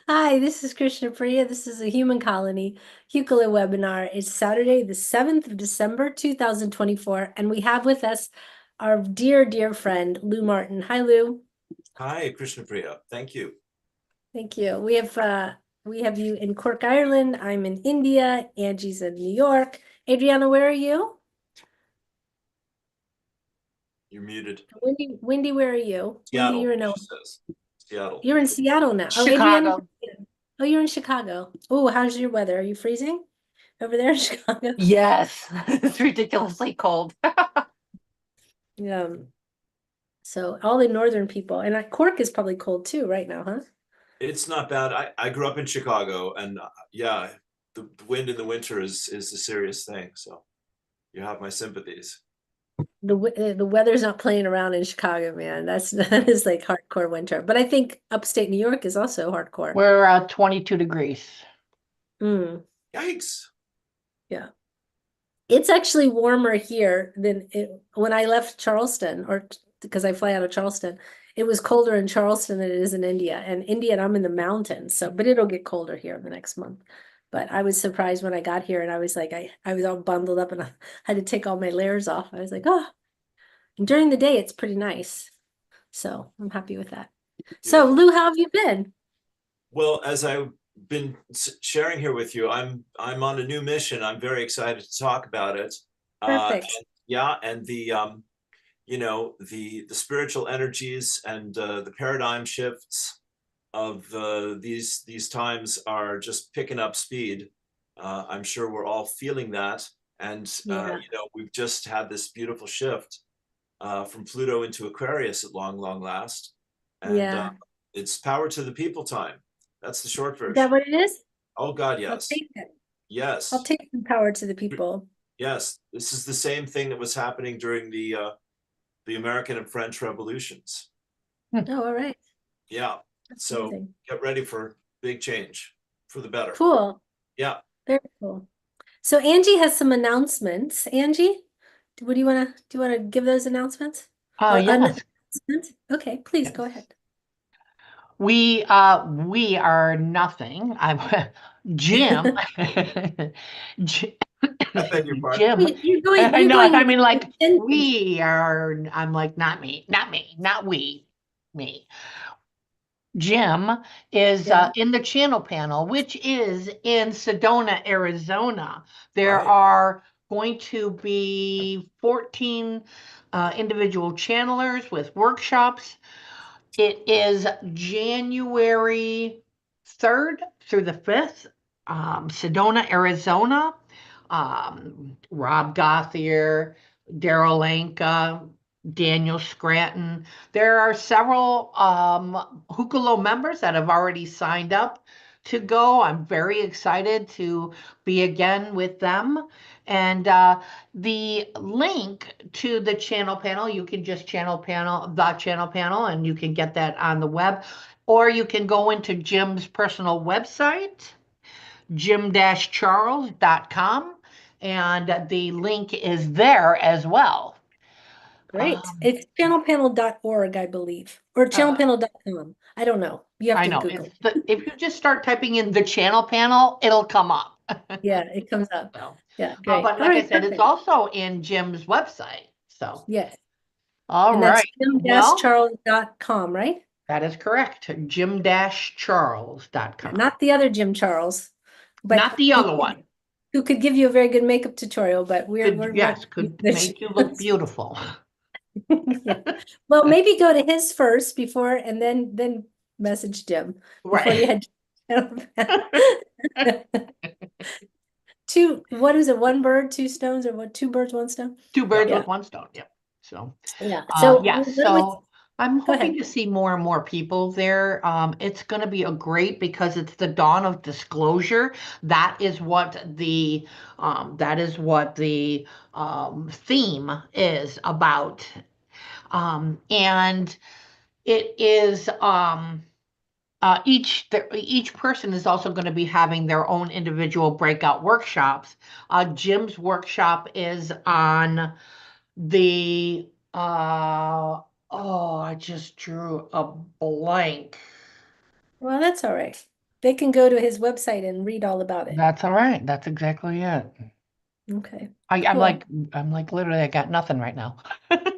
Hi, this is Krishna Priya. This is a Human Colony Hucolo webinar. It's Saturday, the 7th of December, 2024, and we have with us our dear, dear friend, Lou Martin. Hi, Lou. Hi, Krishna Priya. Thank you. Thank you. We have you in Cork, Ireland. I'm in India. Angie's in New York. Adriana, where are you? You're muted. Wendy, where are you? Wendy, Seattle, you're in she says. Seattle. you're in Seattle now. Oh, Adriana. Chicago. Oh, you're in Chicago. Oh, how's your weather? Are you freezing over there in Chicago? Yes, it's ridiculously cold. Yeah. So all the northern people, and Cork is probably cold too right now, huh? It's not bad. I grew up in Chicago, and yeah, the wind in the winter is a serious thing. So you have my sympathies. The weather's not playing around in Chicago, man. That is like hardcore winter. But I think upstate New York is also hardcore. We're 22 degrees. Mm, Yikes. yeah. It's actually warmer here than when I left Charleston, or because I fly out of Charleston. It was colder in Charleston than it is in India. And India, and I'm in the mountains, so but it'll get colder here in the next month. But I was surprised when I got here and I was like, I was all bundled up and I had to take all my layers off. I was like, oh, and during the day it's pretty nice. So I'm happy with that. So Beautiful. Lou, how have you been? Well, as I've been sharing here with you, I'm on a new mission. I'm very excited to talk about it. Perfect. And yeah, and the spiritual energies and the paradigm shifts of these times are just picking up speed. I'm sure we're all feeling that, and Yeah. we've just had this beautiful shift from Pluto into Aquarius at long last, and Yeah. it's power to the people time. That's the short Is that version. what it is? Oh God, I'll yes, take it. I'll yes, take some power to the people. yes. This is the same thing that was happening during the American and French revolutions. Oh, all right. Yeah. That's So amazing. get ready for big change for the better. Cool. Yeah. Very cool. So Angie has some announcements. Angie, what do you want to give those announcements? Or an Yes, announcement? Okay, please go yes. ahead. We are nothing. I'm Jim. J- I beg Excuse your me, pardon. Jim. I You're know. going I into mean, the like ascendant. we are. I'm like not me, not me, not we, me. Jim is Yeah. in the channel panel, which is in Sedona, Arizona. There Right. are going to be 14 individual channelers with workshops. It is January 3rd through the 5th, Sedona, Arizona. Rob Gothier, Daryl Anka, Daniel Scranton. There are several Hucolo members that have already signed up to go. I'm very excited to be again with them. And the link to the channel panel, you can just the channel panel, and you can get that on the web. Or you can go into Jim's personal website, jim-charles.com, and the link is there as well. Great. Um, It's channelpanel.org, I believe, or uh, channelpanel.com. I don't know. You have I to know Google. it's if you just start typing in the channel panel, it'll come up. Yeah, it comes up. So, Yeah, great. but All like I right, said, it's perfect. also in Jim's website. So, Yes. all And that's right. Well, jim-charles.com, right? that is correct. Yeah, Jim-charles.com. not the other Jim Charles, but Not the other one. who could give you a very good makeup tutorial, but we're Could, not yes, could the make you look beautiful. yeah. Well, maybe go to his first before and then message Jim before you Right. head two, what is it? One bird, two stones, or what? Two birds, one stone? Two Yeah. birds Yeah. with one stone. Yep. So, Yeah. So yeah. let's So I'm go hoping ahead. to see more and more people there. It's going to be a great because it's the dawn of disclosure. That is what the theme is about. And it is each person is also going to be having their own individual breakout workshops. Jim's workshop is on the oh, I just drew a blank. Well, that's all right. they can go to his website and read all about it. That's all right. That's exactly it. Okay, I'm cool. like literally I got nothing right now.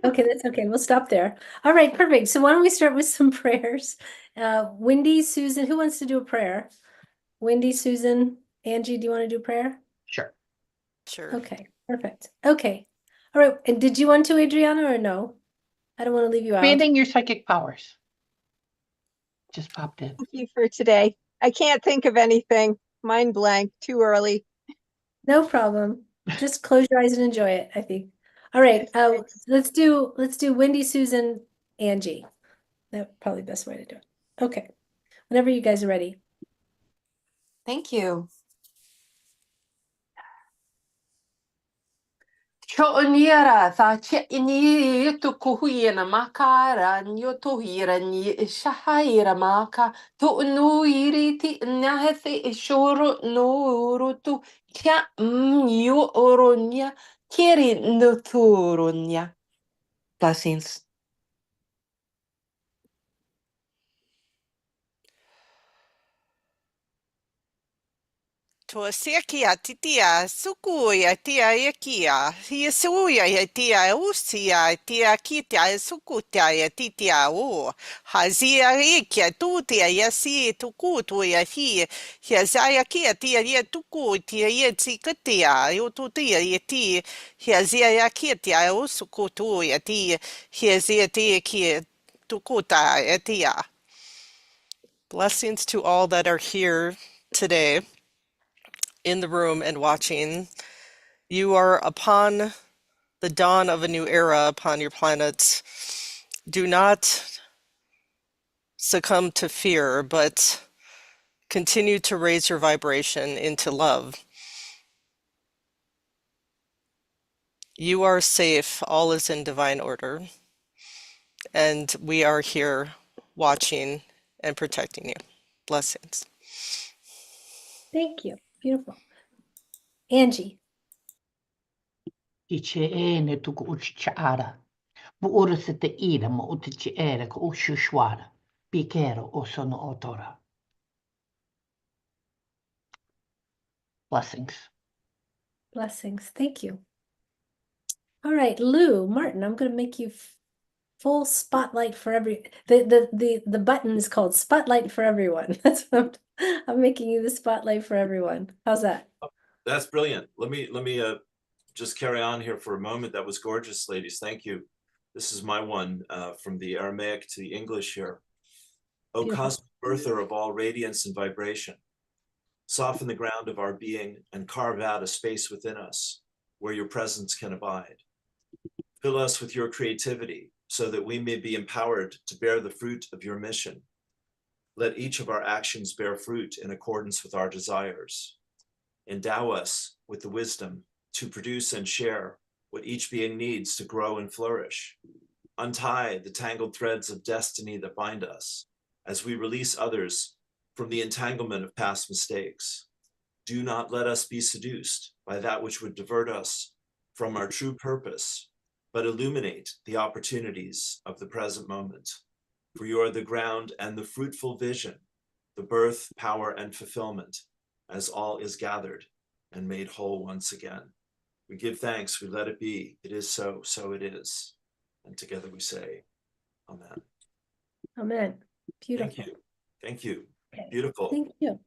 Okay, that's okay. We'll stop there. All right, perfect. So why don't we start with some prayers? Wendy, Susan, who wants to do a prayer? Wendy, Susan, Angie, do you want to do prayer? Sure. Sure. Okay, perfect. Okay. All right. And did you want to, Adriana, or no? I don't want to leave you out. Expanding your psychic powers. Just popped in. Thank you for today. I can't think of anything. Mind blank, too early. No problem. Just close your eyes and enjoy it, I think. All right. Let's do Wendy, Susan, Angie. That's probably the best way to do it. Okay. Whenever you guys are ready. Thank you. Cho'oniera tha che'ini tukuhiena makara nyotohira ni shahaira maka to nuiri ti nahethi ishoro norutu kya yo oronya kiri noturonya. Blessings. Tua sekia titia sukuia tia ekia. Hia suia ia tia usia tia kitia sukutia ia titia o. Hazia ekia tutia ia si tukutu ia hi. Hia zaya kia tia ia tuku tia ia tikatia. Io tutia ia ti. Hia zia ia kia tia usukutu ia ti. Hia zia tia kia tukuta ia tia. Blessings to all that are here today, in the room and watching. You are upon the dawn of a new era upon your planet. Do not succumb to fear, but continue to raise your vibration into love. You are safe. All is in divine order. And we are here watching and protecting you. Blessings. Thank you. Beautiful. Angie. Dice ne tuku uchichara. Buura se te ira mo utichi ere ko ushushwara. Bikero o sono otora. Blessings. Blessings. Thank you. All right, Lou, Martin, I'm going to make you full spotlight for the button is called Spotlight for Everyone. That's what I'm making you the spotlight for everyone. How's that? That's brilliant. Let me just carry on here for a moment. That was gorgeous, ladies. Thank you. This is my one from the Aramaic to the English here. O Beautiful. cosmic birther of all radiance and vibration, soften the ground of our being and carve out a space within us where your presence can abide. Fill us with your creativity so that we may be empowered to bear the fruit of your mission. Let each of our actions bear fruit in accordance with our desires. Endow us with the wisdom to produce and share what each being needs to grow and flourish. Untie the tangled threads of destiny that bind us as we release others from the entanglement of past mistakes. Do not let us be seduced by that which would divert us from our true purpose, but illuminate the opportunities of the present moment. For you are the ground and the fruitful vision, the birth, power, and fulfillment, as all is gathered and made whole once again. We give thanks, we let it be. It is so, so it is. And together we say, Amen. Amen. Beautiful. Thank you. Thank you. Okay. Beautiful. Thank you.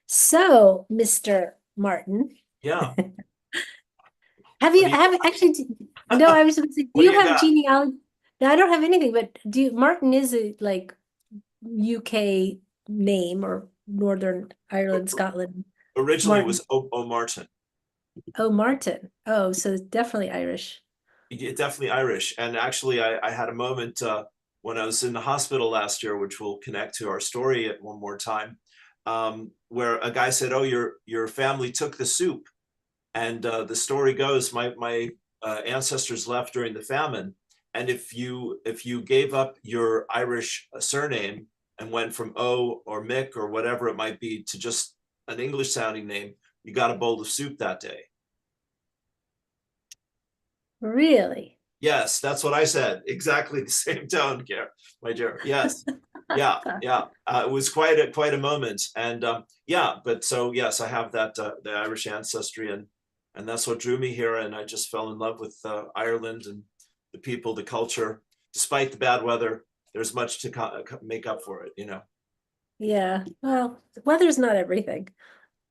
So, Mr. Martin, Yeah. have you What do you- have actually no, I was going to say, do What do you you have got? genealogy? No, I don't have anything, but Martin is a like UK name or Northern Ireland, Scotland. Originally it Martin. was O Martin. Oh, Martin. Oh, so it's definitely Irish. Definitely Irish. And actually, I had a moment when I was in the hospital last year, which will connect to our story at one more time, where a guy said, "Oh, your family took the soup," and the story goes, my ancestors left during the famine, and if you gave up your Irish surname and went from O or Mick or whatever it might be to just an English sounding name, you got a bowl of soup that day. Really? Yes, that's what I said. Exactly the same tone, my dear. Yes. Yeah, yeah. It was quite a moment, and yeah. But so yes, I have that the Irish ancestry, and that's what drew me here. And I just fell in love with Ireland and the people, the culture. Despite the bad weather, there's much to make up for it. You know. Yeah, well, weather's not everything.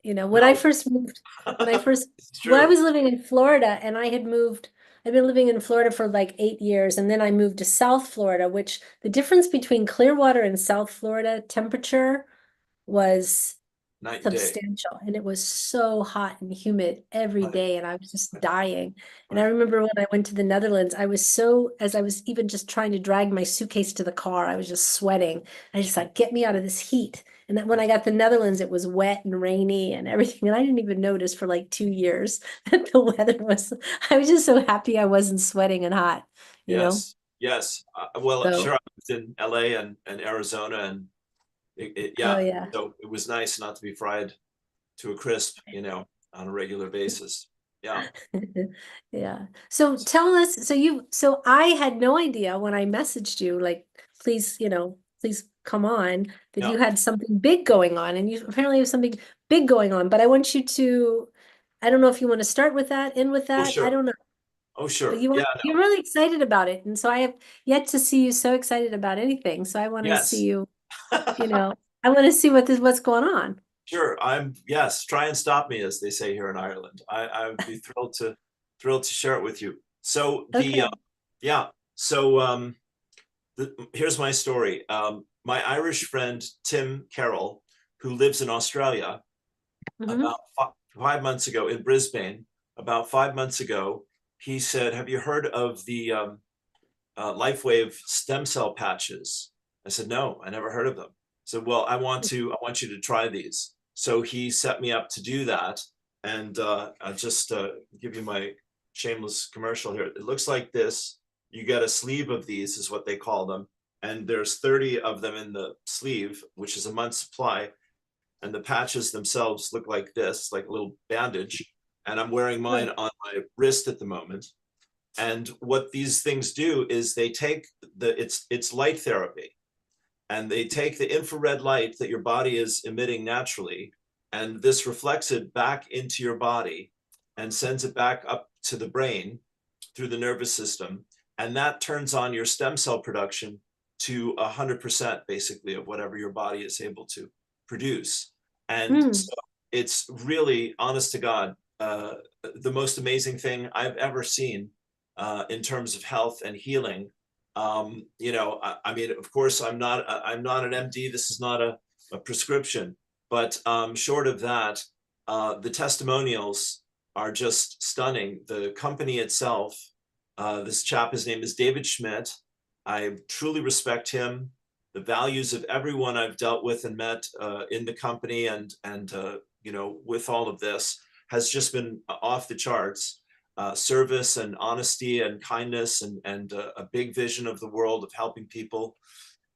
You know, when I No, first moved, when I first, it's when I true. was living in Florida and I had moved, I've been living in Florida for like 8 years, and then I moved to South Florida, which the difference between Clearwater and South Florida temperature was Night and day. substantial, and it was so hot and humid every Right, day, and I was just dying. And I right. remember when I went to the Netherlands, I was so, as I was even just trying to drag my suitcase to the car, I was just sweating. I just like, get me out of this heat. And then when I got to the Netherlands, it was wet and rainy and everything, and I didn't even notice for like 2 years that the weather was, I was just so happy I wasn't sweating and hot, you know? Yes, yes. Well, So, sure. I was in LA and Arizona, and oh yeah. yeah. So it was nice not to be fried to a crisp, you know, on a regular basis. Yeah, Yeah. So tell us, so I had no idea when I messaged you, like, please, please come on, that yeah. you had something big going on, and you apparently have something big going on, but I want you to, I don't know if you want to start with that, end with Oh, that, I sure. don't know, Oh, but sure. you Yeah, want, no. you're really excited about it. And so I have yet to see you so excited about anything. So I want to see Yes. you, you know, I want to see what's going on. Sure. Yes, try and stop me, as they say here in Ireland. I would be thrilled to share it with you. So Okay. yeah. So here's my story. My Irish friend Tim Carroll, who lives in Australia, Hmm. about 5 months ago in Brisbane, about 5 months ago, he said, "Have you heard of the lifewave stem cell patches?" I said, "No, I never heard of them." So, well, I want you to try these. So he set me up to do that, and I'll just give you my shameless commercial here. It looks like this. You get a sleeve of these, is what they call them, and there's 30 of them in the sleeve, which is a month's supply. And the patches themselves look like this, like a little bandage. And I'm wearing mine Right. on my wrist at the moment. And what these things do is they take it's light therapy, and they take the infrared light that your body is emitting naturally, and this reflects it back into your body and sends it back up to the brain through the nervous system, and that turns on your stem cell production to 100% basically of whatever your body is able to produce. And Hmm. so it's really, honest to God, the most amazing thing I've ever seen in terms of health and healing. I mean, of course, I'm not an MD. This is not a prescription, but short of that, the testimonials are just stunning. The company itself, this chap, his name is David Schmidt. I truly respect him. The values of everyone I've dealt with and met in the company and with all of this has just been off the charts. Service and honesty and kindness and a big vision of the world of helping people.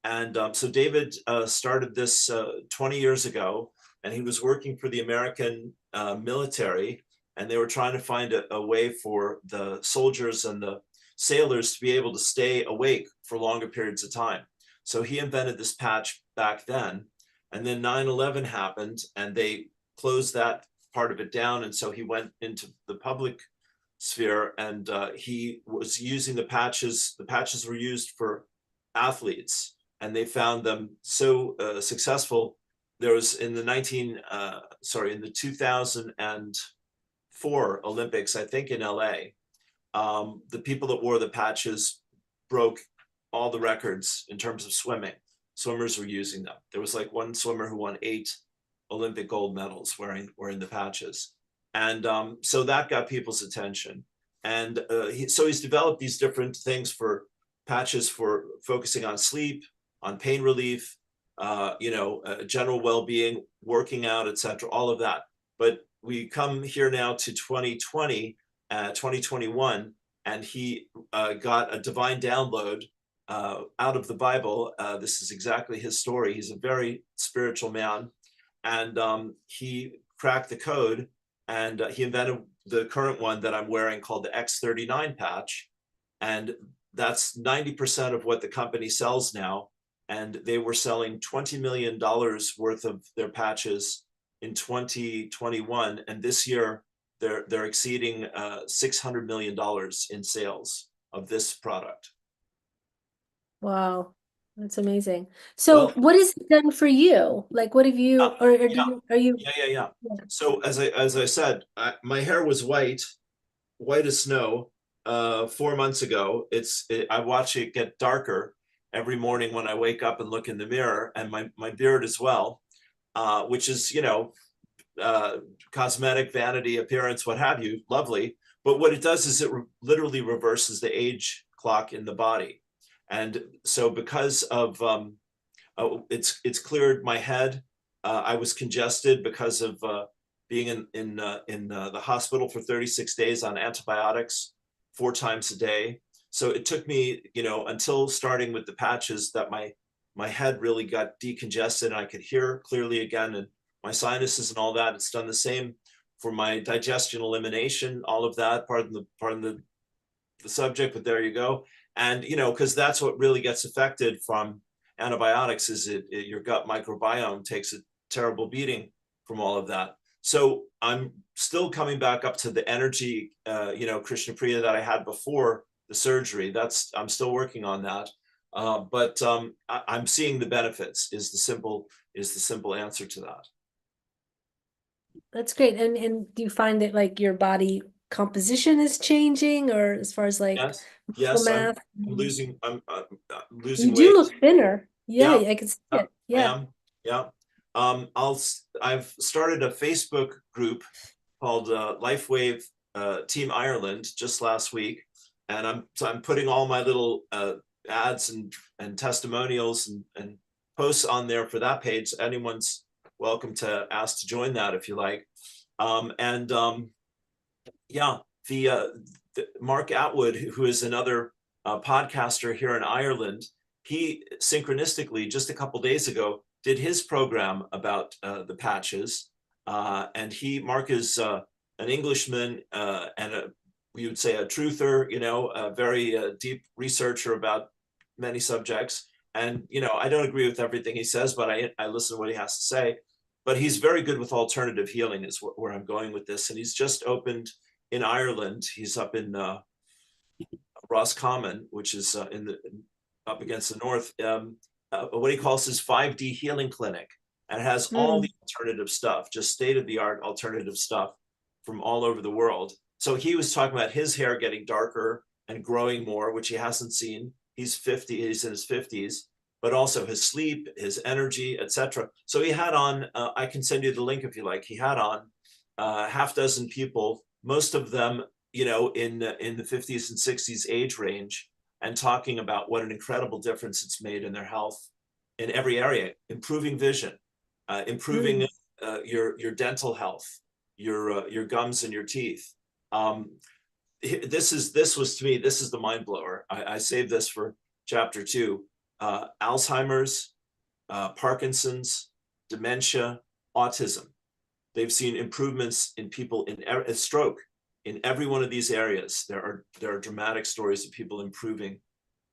And so David started this 20 years ago, and he was working for the American military, and they were trying to find a way for the soldiers and the sailors to be able to stay awake for longer periods of time. So he invented this patch back then, and then 9/11 happened, and they closed that part of it down, and so he went into the public sphere, and he was using the patches. The patches were used for athletes, and they found them so successful. There was in the 2004 Olympics, I think in LA, the people that wore the patches broke all the records in terms of swimming. Swimmers were using them. There was like one swimmer who won 8 Olympic gold medals wearing the patches. And so that got people's attention. And so he's developed these different things for patches for focusing on sleep, on pain relief, general well-being, working out, etc., all of that. But we come here now to 2020, 2021, and he got a divine download out of the Bible. This is exactly his story. He's a very spiritual man, and he cracked the code, and he invented the current one that I'm wearing called the X39 patch. And that's 90% of what the company sells now. and they were selling $20 million worth of their patches in 2021, and this year they're exceeding $600 million in sales of this product. Wow, that's amazing. So Well, what has it done for you? Like, what have you, or do yeah. you, are you? Yeah. Yeah. So as I said, my hair was white as snow 4 months ago. I watch it get darker every morning when I wake up and look in the mirror, and my beard as well, which is, cosmetic, vanity, appearance, what have you, lovely. But what it does is it literally reverses the age clock in the body. And so because of it's cleared my head. I was congested because of being in the hospital for 36 days on antibiotics 4 times a day. So it took me, until starting with the patches, that my head really got decongested and I could hear clearly again, and my sinuses and all that. It's done the same for my digestion, elimination, all of that. Pardon the subject, but there you go. And because that's what really gets affected from antibiotics, is your gut microbiome takes a terrible beating from all of that. So I'm still coming back up to the energy, Krishna Priya, that I had before the surgery. I'm still working on that. But I'm seeing the benefits is the simple answer to that. That's great. And do you find that like your body composition is changing, or as far as like Yes, I'm math? losing, You losing do weight. look thinner. Yeah, Yeah. I can see it. I Yeah. am. Yeah. I've started a Facebook group called Lifewave Team Ireland just last week, and I'm putting all my little ads and testimonials and posts on there for that page. Anyone's welcome to ask to join that if you like. Yeah, the Mark Atwood, who is another podcaster here in Ireland, he synchronistically just a couple days ago did his program about the patches, and Mark is an Englishman and we would say a truther, a very deep researcher about many subjects. And I don't agree with everything he says, but I listen to what he has to say. But he's very good with alternative healing, is where I'm going with this. And he's just opened in Ireland. He's up in Roscommon, which is up against the north, what he calls his 5D healing clinic, and it has all the alternative stuff, just state-of-the-art alternative stuff from all over the world. So he was talking about his hair getting darker and growing more, which he hasn't seen. He's in his 50s, but also his sleep, his energy, etc. So he had on, I can send you the link if you like, he had on half dozen people, most of them, in the 50s and 60s age range, and talking about what an incredible difference it's made in their health in every area, improving vision, improving your dental health, your gums and your teeth. This was, to me, this is the mind blower. I saved this for chapter 2. Alzheimer's, Parkinson's, dementia, autism. They've seen improvements in people in stroke. In every one of these areas, there are dramatic stories of people improving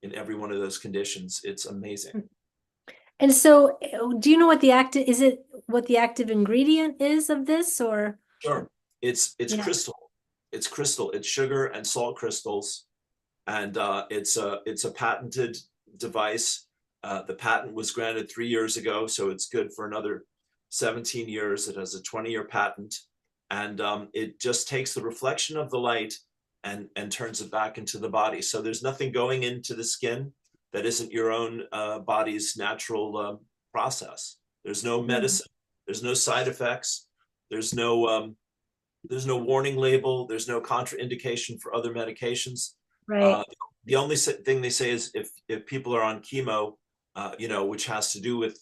in every one of those conditions. It's amazing. And so, do you know what what the active ingredient is of this, or? Sure. It's Yeah. crystal. It's crystal. It's sugar and salt crystals, and it's a patented device. The patent was granted 3 years ago, so it's good for another 17 years. It has a 20-year patent, and it just takes the reflection of the light and turns it back into the body. So there's nothing going into the skin that isn't your own body's natural process. There's no medicine. There's no side effects. There's no warning label. There's no contraindication for other medications. Right. The only thing they say is if people are on chemo, which has to do with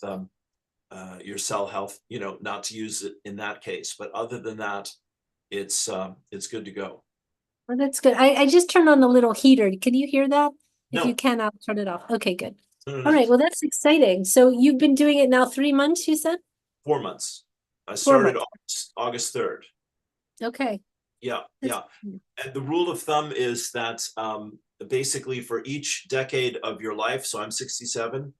your cell health, not to use it in that case. But other than that, it's good to go. Well, that's good. I just turned on the little heater. Can you hear that? If No. you can, I'll turn it off. Okay, good. No. All right. Well, that's exciting. So you've been doing it now 3 months, you said? 4 months. I 4 started months. August 3rd. Okay. Yeah. That's- And the rule of thumb is that basically for each decade of your life, so I'm 67,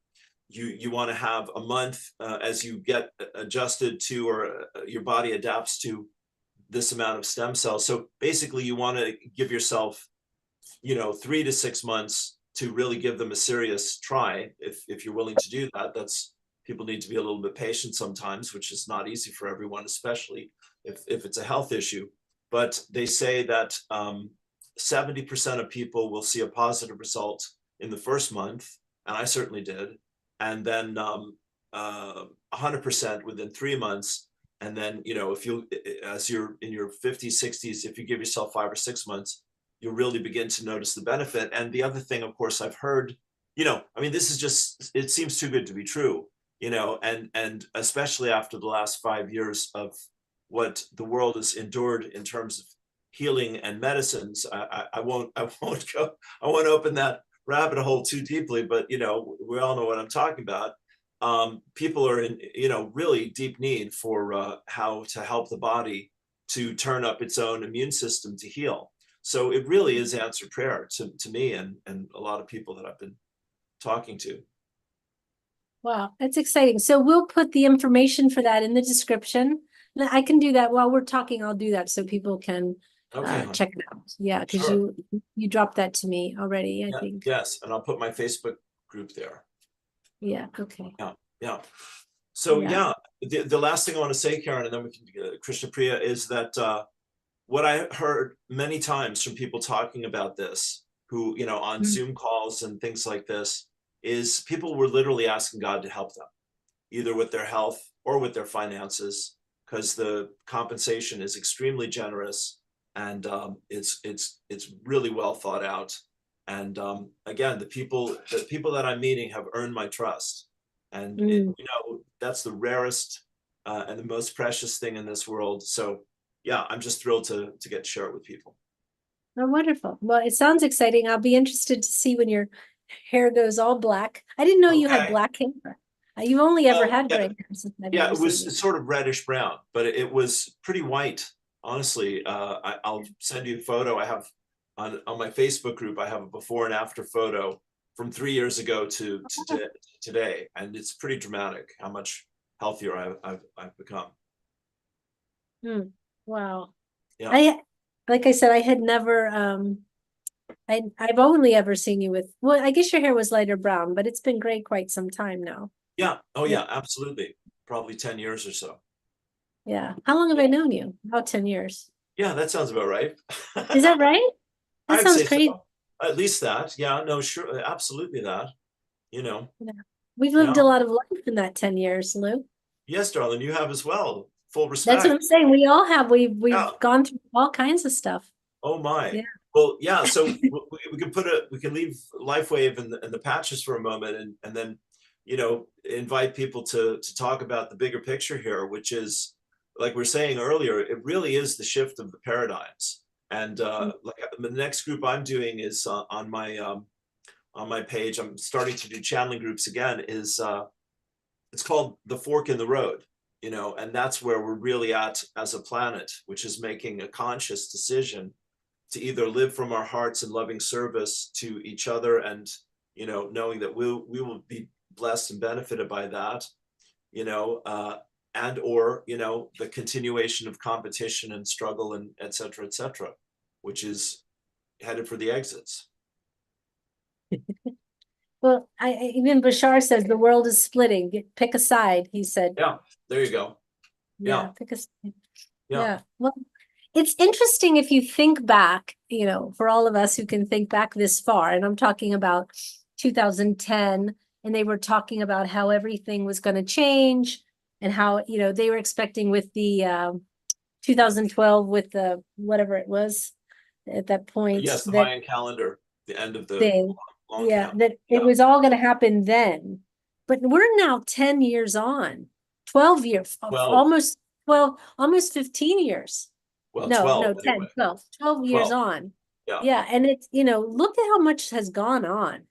you want to have a month as you get adjusted to, or your body adapts to this amount of stem cells. So basically you want to give yourself, 3 to 6 months to really give them a serious try. If you're willing to do that, people need to be a little bit patient sometimes, which is not easy for everyone, especially if it's a health issue. But they say that 70% of people will see a positive result in the first month, and I certainly did. And then 100% within 3 months. And then, if you, as you're in your 50s, 60s, if you give yourself 5 or 6 months, you'll really begin to notice the benefit. And the other thing, of course, I've heard, this is just, it seems too good to be true, and especially after the last 5 years of what the world has endured in terms of healing and medicines. I won't open that rabbit hole too deeply, but we all know what I'm talking about. People are in really deep need for how to help the body to turn up its own immune system to heal. So it really is answered prayer to me and a lot of people that I've been talking to. Wow, that's exciting. So we'll put the information for that in the description. I can do that while we're talking. I'll do that so people can Okay. check it out. Yeah, because Sure. you dropped that to me already, I think. Yes, and I'll put my Facebook group there. Yeah, okay. Yeah. So Yeah. the last thing I want to say, Karen, and then we can Krishna Priya, is that what I heard many times from people talking about this, who on Zoom calls and things like this, is people were literally asking God to help them, either with their health or with their finances, because the compensation is extremely generous, and it's really well thought out. And again, the people that I'm meeting have earned my trust, and that's the rarest and the most precious thing in this world. So yeah, I'm just thrilled to get to share it with people. Oh, wonderful. Well, it sounds exciting. I'll be interested to see when your hair goes all black. I didn't know you had Okay. black hair. You've only ever had Yeah. gray hair since I've Yeah, ever it was seen you. sort of reddish brown, but it was pretty white. Honestly, I'll send you a photo. I have on my Facebook group. I have a before and after photo from 3 years ago to today, and it's pretty dramatic how much healthier I've become. Wow. Yeah. Like I said, I had never I've only ever seen you with, well, I guess your hair was lighter brown, but it's been gray quite some time now. Yeah. Oh yeah, absolutely. Probably 10 years or so. Yeah. How long have I known you? About 10 years. Yeah, that sounds about right. Is that right? That I'd sounds say crazy. so. At least that. Yeah, no, sure. Absolutely that. Yeah. We've lived a lot of life in that 10 years, Lou. Yes, darling, you have as well. Full That's what respect. I'm saying. We all have. We've Yeah. gone through all kinds of stuff. Oh my. Yeah. Well, yeah. So we can we can leave LifeWave and the patches for a moment, and then invite people to talk about the bigger picture here, which is, like we were saying earlier, it really is the shift of the paradigms. And like the next group I'm doing is on my page. I'm starting to do channeling groups again. Is it's called The Fork in the Road, and that's where we're really at as a planet, which is making a conscious decision to either live from our hearts in loving service to each other, and knowing that we will be blessed and benefited by that, and or the continuation of competition and struggle and et cetera, which is headed for the exits. Well, even Bashar says the world is splitting. Pick a side, he said. Yeah, there you go. Yeah, pick a side. Yeah. Well, it's interesting if you think back, for all of us who can think back this far, and I'm talking about 2010, and they were talking about how everything was going to change, and how, they were expecting with the 2012 with the whatever it was at that point. Yes, the that Mayan calendar, the end of the thing. long Yeah, count. that it was all going to happen then. But we're now 10 years on, 12 years, 12. almost 12, almost 15 years. Well, No, 12 10, anyway. 12 years 12. on. Yeah. Yeah, and it's, look at how much has gone on.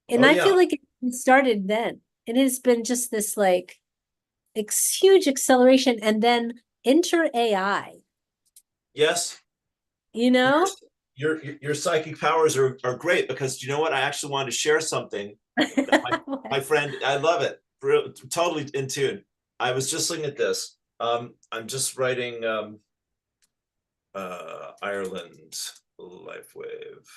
And Oh, I yeah. feel like it started then. It has been just this like huge acceleration, and then enter AI. Yes. your psychic powers are great, because you know what? I actually wanted to share something. My friend, I love it. Totally in tune. I was just looking at this. I'm just writing Ireland lifewave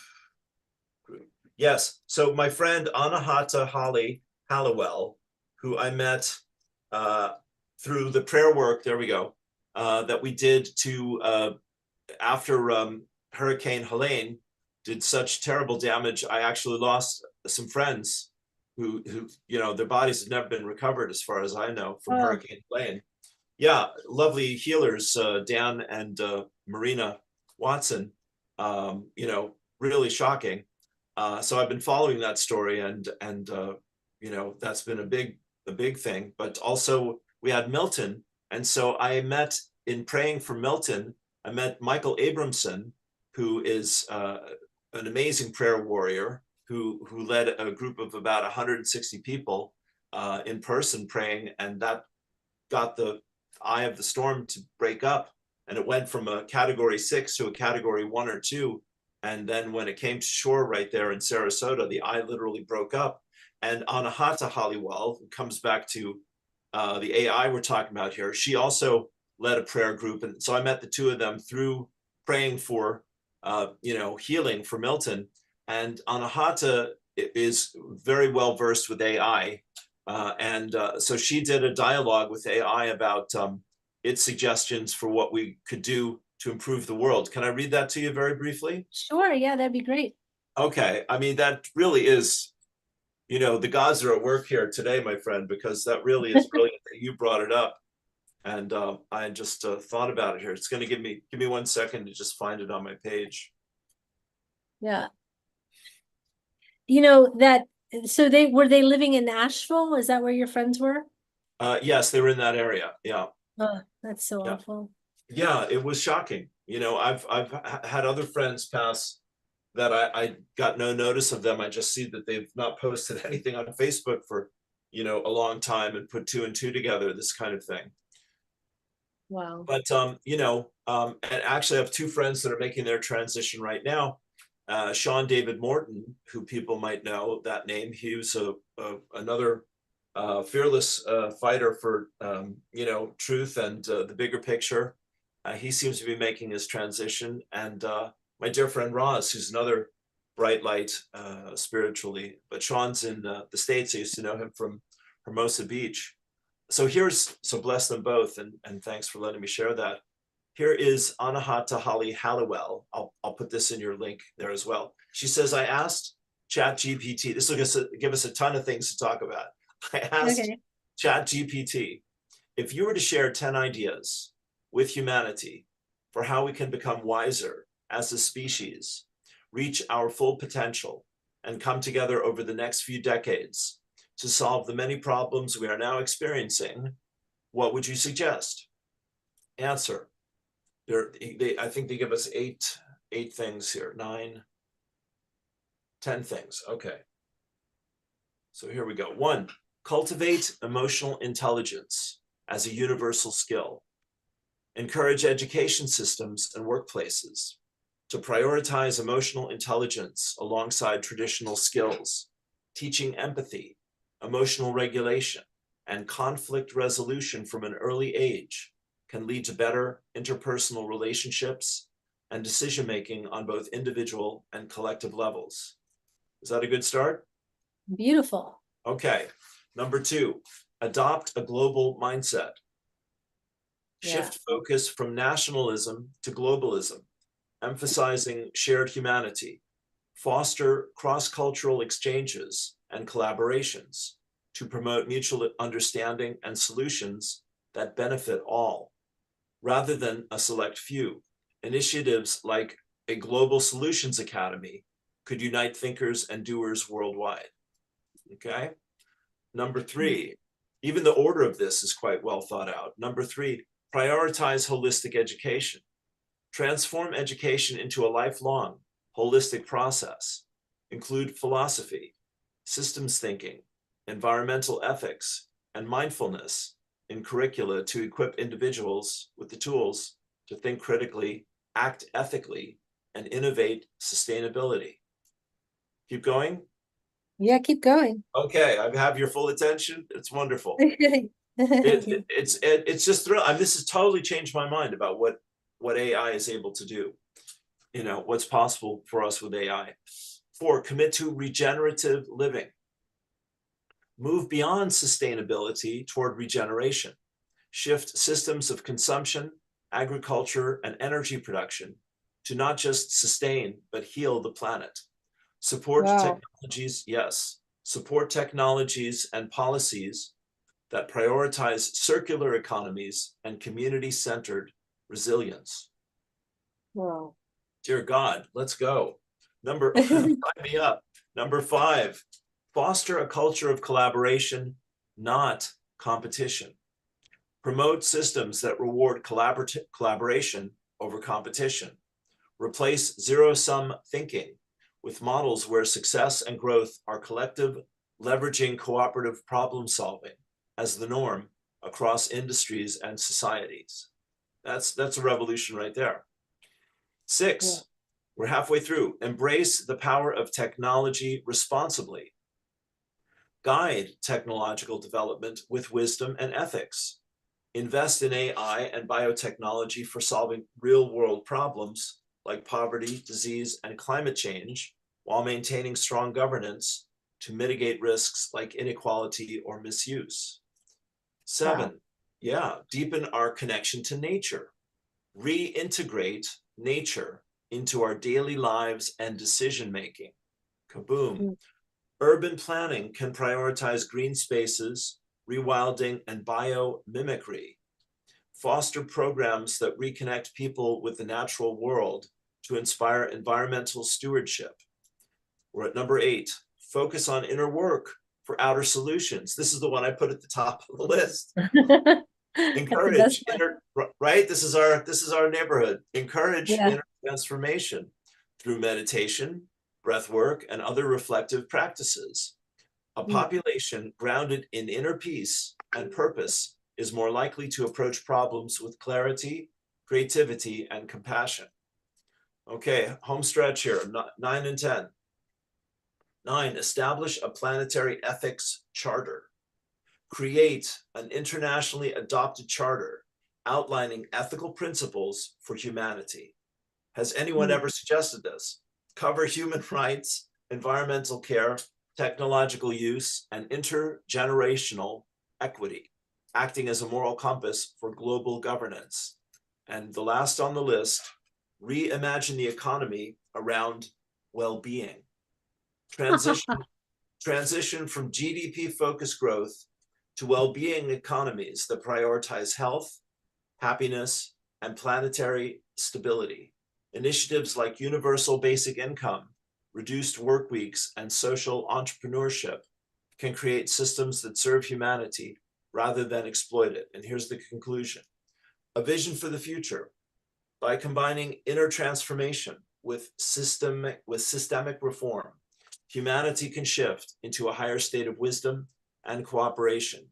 group. Yes. So my friend Anahata Holly Halliwell, who I met through the prayer work, there we go, that we did to after Hurricane Helene did such terrible damage. I actually lost some friends who you know, their bodies have never been recovered, as far as I know, from Hurricane Helene. Yeah, lovely healers, Dan and Marina Watson. You know, really shocking. So I've been following that story, and you know, that's been a big thing. But also we had Milton, and so I met, in praying for Milton, I met Michael Abramson, who is an amazing prayer warrior who led a group of about 160 people in person praying, and that got the eye of the storm to break up, and it went from a category 6 to a category 1 or 2. And then when it came to shore right there in Sarasota, the eye literally broke up. And Anahata Halliwell, who comes back to the AI we're talking about here, she also led a prayer group. And so I met the two of them through praying for, you know, healing for Milton. And Anahata is very well versed with AI. So she did a dialogue with AI about its suggestions for what we could do to improve the world. Can I read that to you very briefly? Sure, yeah, that'd be great. Okay, I mean, that really is, you know, the gods are at work here today, my friend, because that really is brilliant that you brought it up. And I just thought about it here. It's going to give me 1 second to just find it on my page. Yeah. You know that, so were they living in Nashville? Is that where your friends were? Yes, they were in that area. Yeah. Oh, that's so Yeah. awful. Yeah, it was shocking. You know, I've had other friends pass that I got no notice of them. I just see that they've not posted anything on Facebook for, you know, a long time, and put 2 and 2 together, this kind of thing. Wow. But you know, and actually I have 2 friends that are making their transition right now. Sean David Morton, who people might know that name, he was another fearless fighter for you know, truth and the bigger picture. He seems to be making his transition, and my dear friend Roz, who's another bright light spiritually. But Sean's in the States. I used to know him from Hermosa Beach. So bless them both, and thanks for letting me share that. Here is Anahata Holly Halliwell. I'll put this in your link there as well. She says, I asked ChatGPT, this will give us a ton of things to talk about. I asked ChatGPT, if you were to share 10 ideas with humanity for how we can become wiser as a species, reach our full potential, and come together over the next few decades to solve the many problems we are now experiencing, what would you suggest? Answer. I think they give us eight things here, 9, 10 things. Okay. So here we go. 1, cultivate emotional intelligence as a universal skill. Encourage education systems and workplaces to prioritize emotional intelligence alongside traditional skills, teaching empathy, emotional regulation, and conflict resolution from an early age can lead to better interpersonal relationships and decision-making on both individual and collective levels. Is that a good start? Beautiful. Okay. Number 2, adopt a global mindset. Shift focus from nationalism to globalism, emphasizing shared humanity. Foster cross-cultural exchanges and collaborations to promote mutual understanding and solutions that benefit all, rather than a select few. Initiatives like a Global Solutions Academy could unite thinkers and doers worldwide. Okay. Number 3, even the order of this is quite well thought out. Number 3, prioritize holistic education. Transform education into a lifelong, holistic process. Include philosophy, systems thinking, environmental ethics, and mindfulness in curricula to equip individuals with the tools to think critically, act ethically, and innovate sustainability. Keep going. Yeah, keep going. Okay, I have your full attention. It's wonderful. It's just thrilling. This has totally changed my mind about what AI is able to do. You know, what's possible for us with AI. 4, commit to regenerative living. Move beyond sustainability toward regeneration. Shift systems of consumption, agriculture, and energy production to not just sustain, but heal the planet. Support Wow. technologies, yes. Support technologies and policies that prioritize circular economies and community-centered resilience. Wow. Dear God, let's go. Sign me up. Number 5, foster a culture of collaboration, not competition. Promote systems that reward collaboration over competition. Replace zero-sum thinking with models where success and growth are collective, leveraging cooperative problem solving as the norm across industries and societies. That's a revolution right there. 6, Yeah. we're halfway through. Embrace the power of technology responsibly. Guide technological development with wisdom and ethics. Invest in AI and biotechnology for solving real-world problems like poverty, disease, and climate change, while maintaining strong governance to mitigate risks like inequality or misuse. 7, deepen our connection to nature. Reintegrate nature into our daily lives and decision-making. Kaboom. Urban planning can prioritize green spaces, rewilding, and biomimicry. Foster programs that reconnect people with the natural world to inspire environmental stewardship. We're at number 8, focus on inner work for outer solutions. This is the one I put at the top of the list. Encourage inner, right? This is our neighborhood. Encourage inner transformation through meditation, breath work, and other reflective practices. A population grounded in inner peace and purpose is more likely to approach problems with clarity, creativity, and compassion. Okay, home stretch here, 9 and 10. 9, establish a planetary ethics charter. Create an internationally adopted charter outlining ethical principles for humanity. Has anyone ever suggested this? Cover human rights, environmental care, technological use, and intergenerational equity, acting as a moral compass for global governance. And the last on the list, reimagine the economy around well-being. Transition from GDP-focused growth to well-being economies that prioritize health, happiness, and planetary stability. Initiatives like universal basic income, reduced work weeks, and social entrepreneurship can create systems that serve humanity rather than exploit it. And here's the conclusion. A vision for the future. By combining inner transformation with systemic reform, humanity can shift into a higher state of wisdom and cooperation.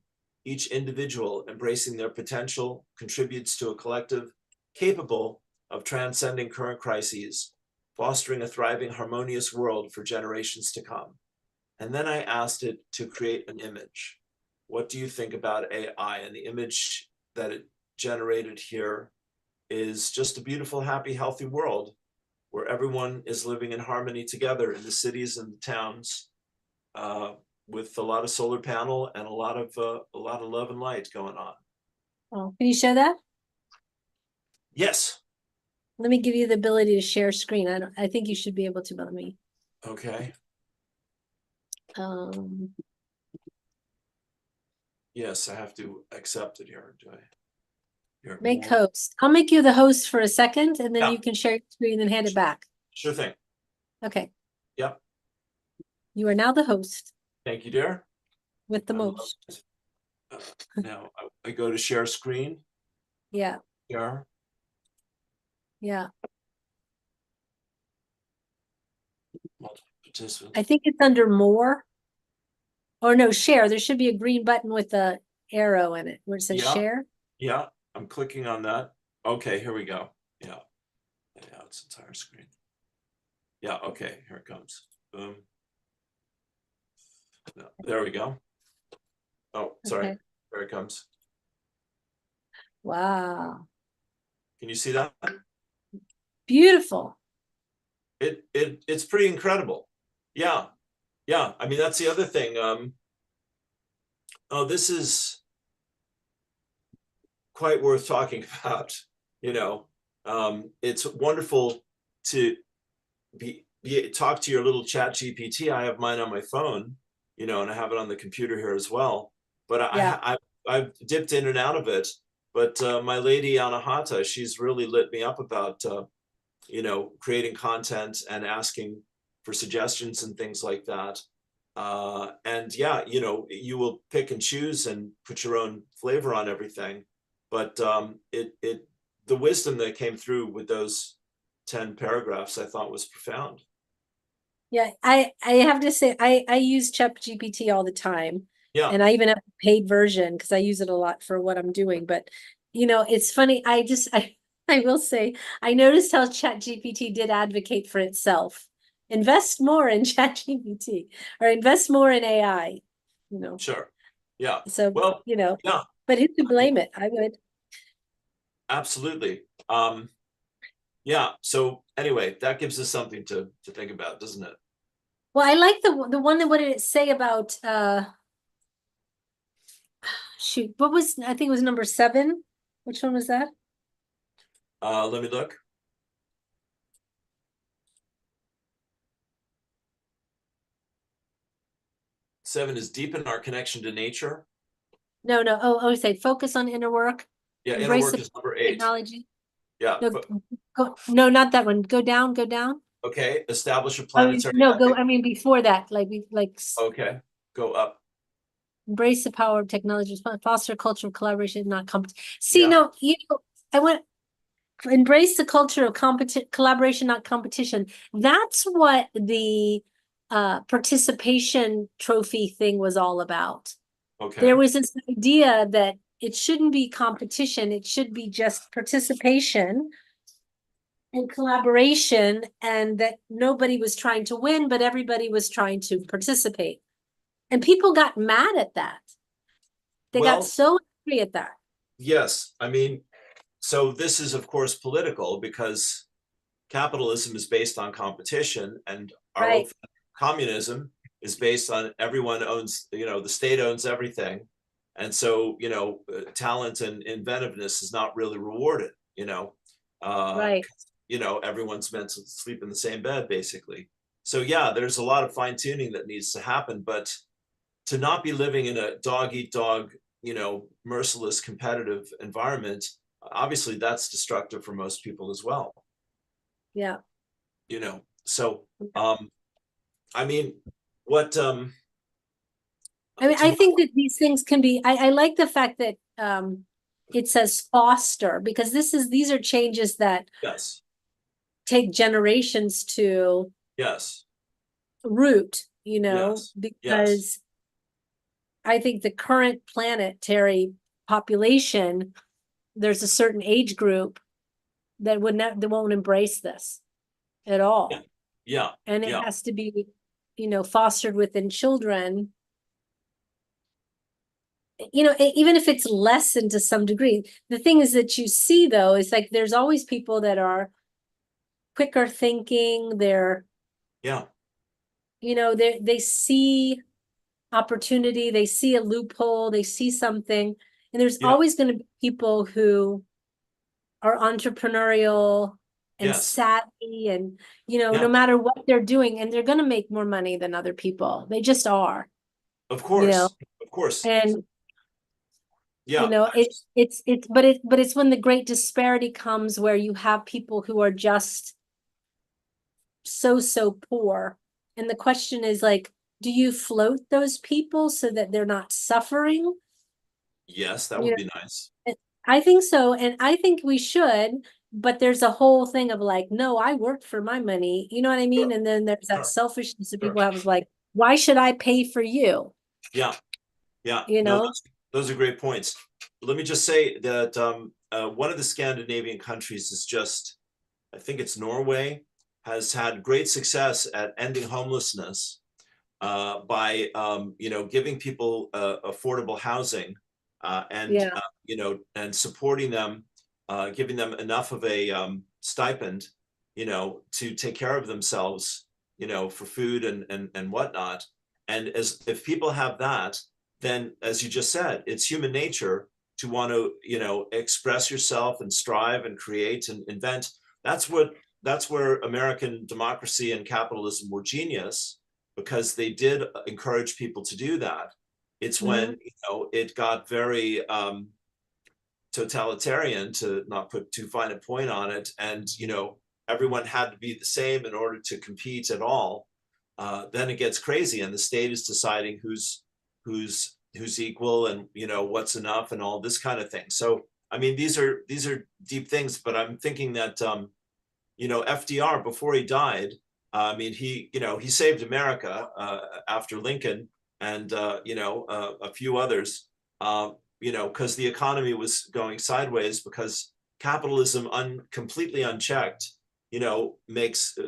Each individual embracing their potential contributes to a collective capable of transcending current crises, fostering a thriving, harmonious world for generations to come. And then I asked it to create an image. What do you think about AI? And the image that it generated here is just a beautiful, happy, healthy world where everyone is living in harmony together in the cities and the towns, with a lot of solar panel and a lot of love and light going on. Oh, can you show that? Yes. Let me give you the ability to share screen. I think you should be able to, but let me. Okay. Um, Yes, I have to accept it here. Do I? Here, make more. host. I'll make you the host for a second, and then Yeah. you can share your screen and hand it back. Sure thing. Okay. Yep. You are now the host Thank you, dear. with the I love most. it. Now I go to share screen. Yeah. Share. Yeah. Multiple participants. I think it's under more. Or no, share. There should be a green button with the arrow in it where it says Yeah. share. Yeah, I'm clicking on that. Okay, here we go. Yeah. Yeah, it's entire screen. Yeah, okay, here it comes. Boom. No, there we go. Oh, sorry. Okay. There it comes. Wow. Can you see that? Beautiful. It's pretty incredible. Yeah. Yeah. I mean, that's the other thing. Oh, this is quite worth talking about. You know, it's wonderful to talk to your little chat GPT. I have mine on my phone, you know, and I have it on the computer here as well. But Yeah. I've dipped in and out of it. But my lady Anahata, she's really lit me up about you know, creating content and asking for suggestions and things like that. And yeah, you know, you will pick and choose and put your own flavor on everything. But the wisdom that came through with those 10 paragraphs, I thought was profound. Yeah, I have to say I use ChatGPT all the time. Yeah. And I even have a paid version because I use it a lot for what I'm doing. But you know, it's funny, I will say I noticed how ChatGPT did advocate for itself. Invest more in ChatGPT or invest more in AI, you know. Sure. Yeah. So, Well, you know, yeah, but who could blame it? I would. absolutely. Yeah. So anyway, that gives us something to think about, doesn't it? Well, I like the one that what did it say about shoot, what was I think it was number 7. Which one was that? Let me look. Seven is deepen our connection to nature. No, no. Oh, say focus on inner work. Yeah, inner Embrace work the is number 8. technology. Yeah. No, no, not that one. Go down, go down. Okay. Establish a I mean, planetary no, go. ethic. I mean, before that, Okay. Go up. embrace the power of technology, foster a culture of collaboration, not competition. See, Yeah. no, you know, I went embrace the culture of collaboration, not competition. That's what the participation trophy thing was all about. Okay. There was this idea that it shouldn't be competition, it should be just participation and collaboration, and that nobody was trying to win, but everybody was trying to participate. And people got mad at that. They got Well, so angry at that. yes. I mean, so this is of course political because capitalism is based on competition, and our Right. old communism is based on everyone owns, you know, the state owns everything. And so, you know, talent and inventiveness is not really rewarded, you know. Right. You know, everyone's meant to sleep in the same bed, basically. So yeah, there's a lot of fine tuning that needs to happen, but to not be living in a dog eat dog, you know, merciless competitive environment, obviously that's destructive for most people as well. Yeah. You know, so I mean, what I mean, I think that these things can be, I like the fact that it says foster, because these are changes that yes, take generations to yes, root, you know, yes, yes, because I think the current planetary population, there's a certain age group that that won't embrace this at all. yeah, And it yeah, has to be, you know, fostered within children. You know, even if it's lessened to some degree. The thing is that you see though, is like there's always people that are quicker thinking, they're, yeah, you know, they see opportunity, they see a loophole, they see something, and there's yeah, always going to be people who are entrepreneurial and yes, savvy, and you know, yeah, no matter what they're doing, and they're going to make more money than other people. They just are, of you know, course, and you yeah, know, but it's when the great disparity comes where you have people who are just so poor. And the question is like, do you float those people so that they're not suffering? yes, that You would know, be nice. I think so. And I think we should, but there's a whole thing of like, no, I worked for my money. You know what I mean? Sure, And then there's that sure, selfishness that sure. people have is like, why should I pay for you? Yeah, yeah, You no, know? those are great points. Let me just say that one of the Scandinavian countries is just, I think it's Norway. has had great success at ending homelessness by giving people affordable housing and Yeah. and supporting them, giving them enough of a stipend, to take care of themselves, for food and whatnot. And as if people have that, then as you just said, it's human nature to want to, express yourself and strive and create and invent. That's where American democracy and capitalism were genius, because they did encourage people to do that. It's when it got very totalitarian, to not put too fine a point on it, and everyone had to be the same in order to compete at all. Then it gets crazy, and the state is deciding who's equal and what's enough and all this kind of thing. So I mean, these are deep things, but I'm thinking that FDR, before he died, I mean, he saved America after Lincoln and a few others, because the economy was going sideways, because capitalism, completely unchecked, makes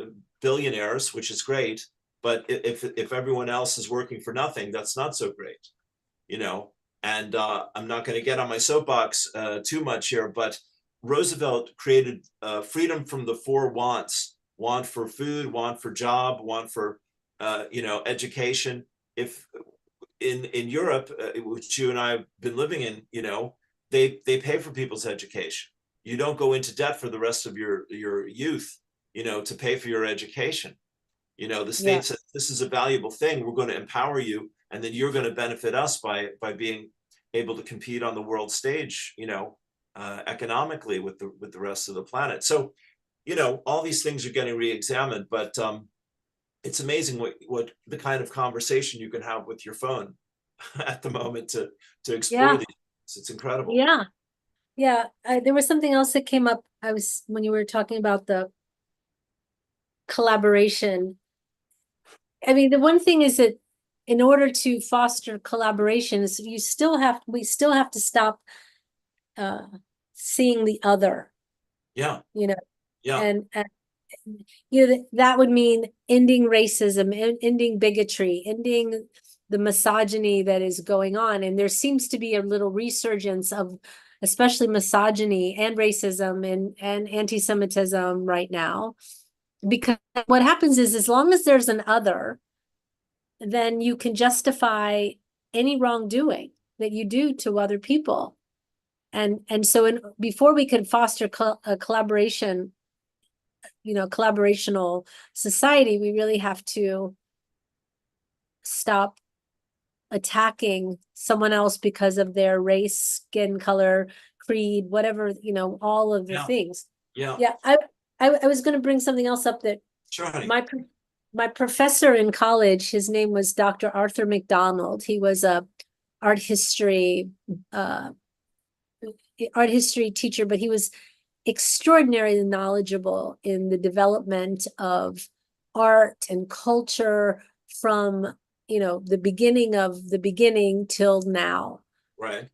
billionaires, which is great. But if everyone else is working for nothing, that's not so great, And I'm not going to get on my soapbox too much here, but Roosevelt created freedom from the four wants: want for food, want for job, want for education. If in Europe, which you and I have been living in, they pay for people's education. You don't go into debt for the rest of your youth, to pay for your education. The state says, this is a valuable thing, we're going to empower you, and then you're going to benefit us by being able to compete on the world stage, economically with the rest of the planet. So, all these things are getting re-examined, but it's amazing what the kind of conversation you can have with your phone at the moment to explore these. It's incredible. Yeah. There was something else that came up. When you were talking about the collaboration. I mean, the one thing is that in order to foster collaborations, we still have to stop seeing the other. Yeah. And that would mean ending racism, ending bigotry, ending the misogyny that is going on. And there seems to be a little resurgence of especially misogyny and racism and anti-Semitism right now. Because what happens is, as long as there's an other, then you can justify any wrongdoing that you do to other people. And so before we can foster a collaborational society, we really have to stop attacking someone else because of their race, skin color, creed, whatever, all of the things. I was going to bring something else up that my professor in college, his name was Dr. Arthur McDonald. He was a art history teacher, but he was extraordinarily knowledgeable in the development of art and culture from the beginning till now. Right.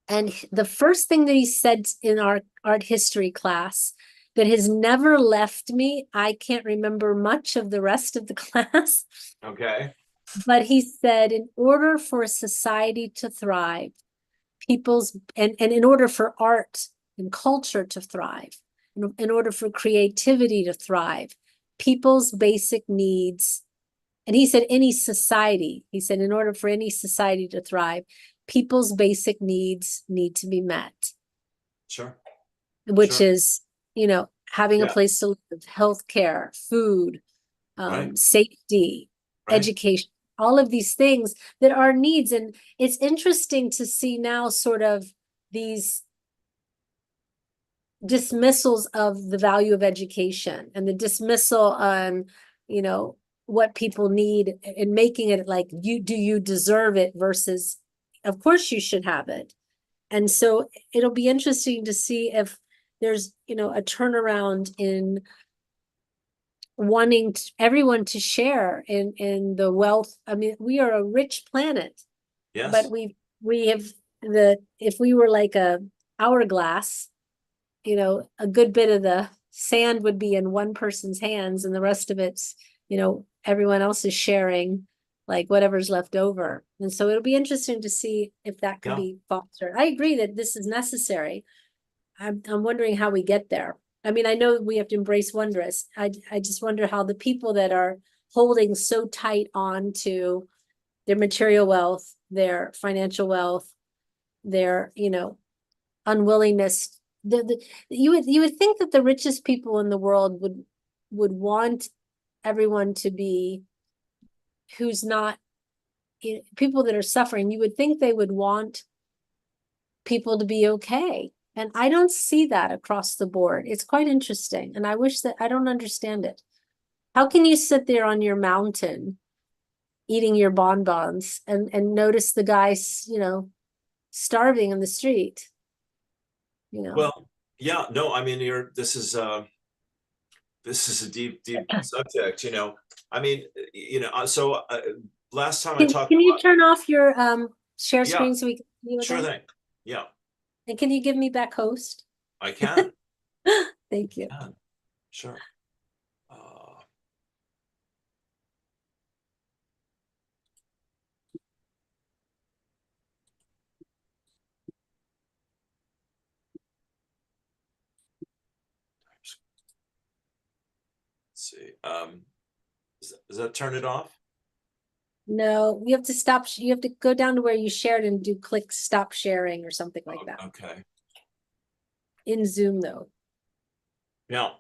And the first thing that he said in our art history class that has never left me, I can't remember much of the rest of the class. Okay. But he said, in order for a society to thrive, and in order for art and culture to thrive, in order for creativity to thrive, people's basic needs, and he said in order for any society to thrive, people's basic needs need to be met. Sure. Which is, having a place to live, healthcare, food, safety, education, all of these things that are needs. And it's interesting to see now sort of these dismissals of the value of education and the dismissal on, what people need, and making it like, do you deserve it versus, of course you should have it. And so it'll be interesting to see if there's, a turnaround in wanting everyone to share in the wealth. I mean, we are a rich planet, but we have if we were like a hourglass, a good bit of the sand would be in one person's hands and the rest of it's, everyone else is sharing like whatever's left over. And so it'll be interesting to see if that can Yeah. be fostered. I agree that this is necessary. I'm wondering how we get there. I mean, I know we have to embrace wondrous. I just wonder how the people that are holding so tight on to their material wealth, their financial wealth, their, unwillingness. You would think that the richest people in the world would want everyone to be who's not people that are suffering. You would think they would want people to be okay. And I don't see that across the board. It's quite interesting. And I wish that I don't understand it. How can you sit there on your mountain eating your bonbons and notice the guys, starving in the street? Well, yeah, no, I mean, this is a deep subject, I mean, so last time I talked Can you about, turn off your share Yeah, screen so we can see you sure again? thing. Yeah, And can you give me back host? I can. Thank you. Yeah, sure. Let's see. Does that turn it off? No, you have to stop. You have to go down to where you shared and do click stop sharing or something like that. Okay. In Zoom though. Yeah.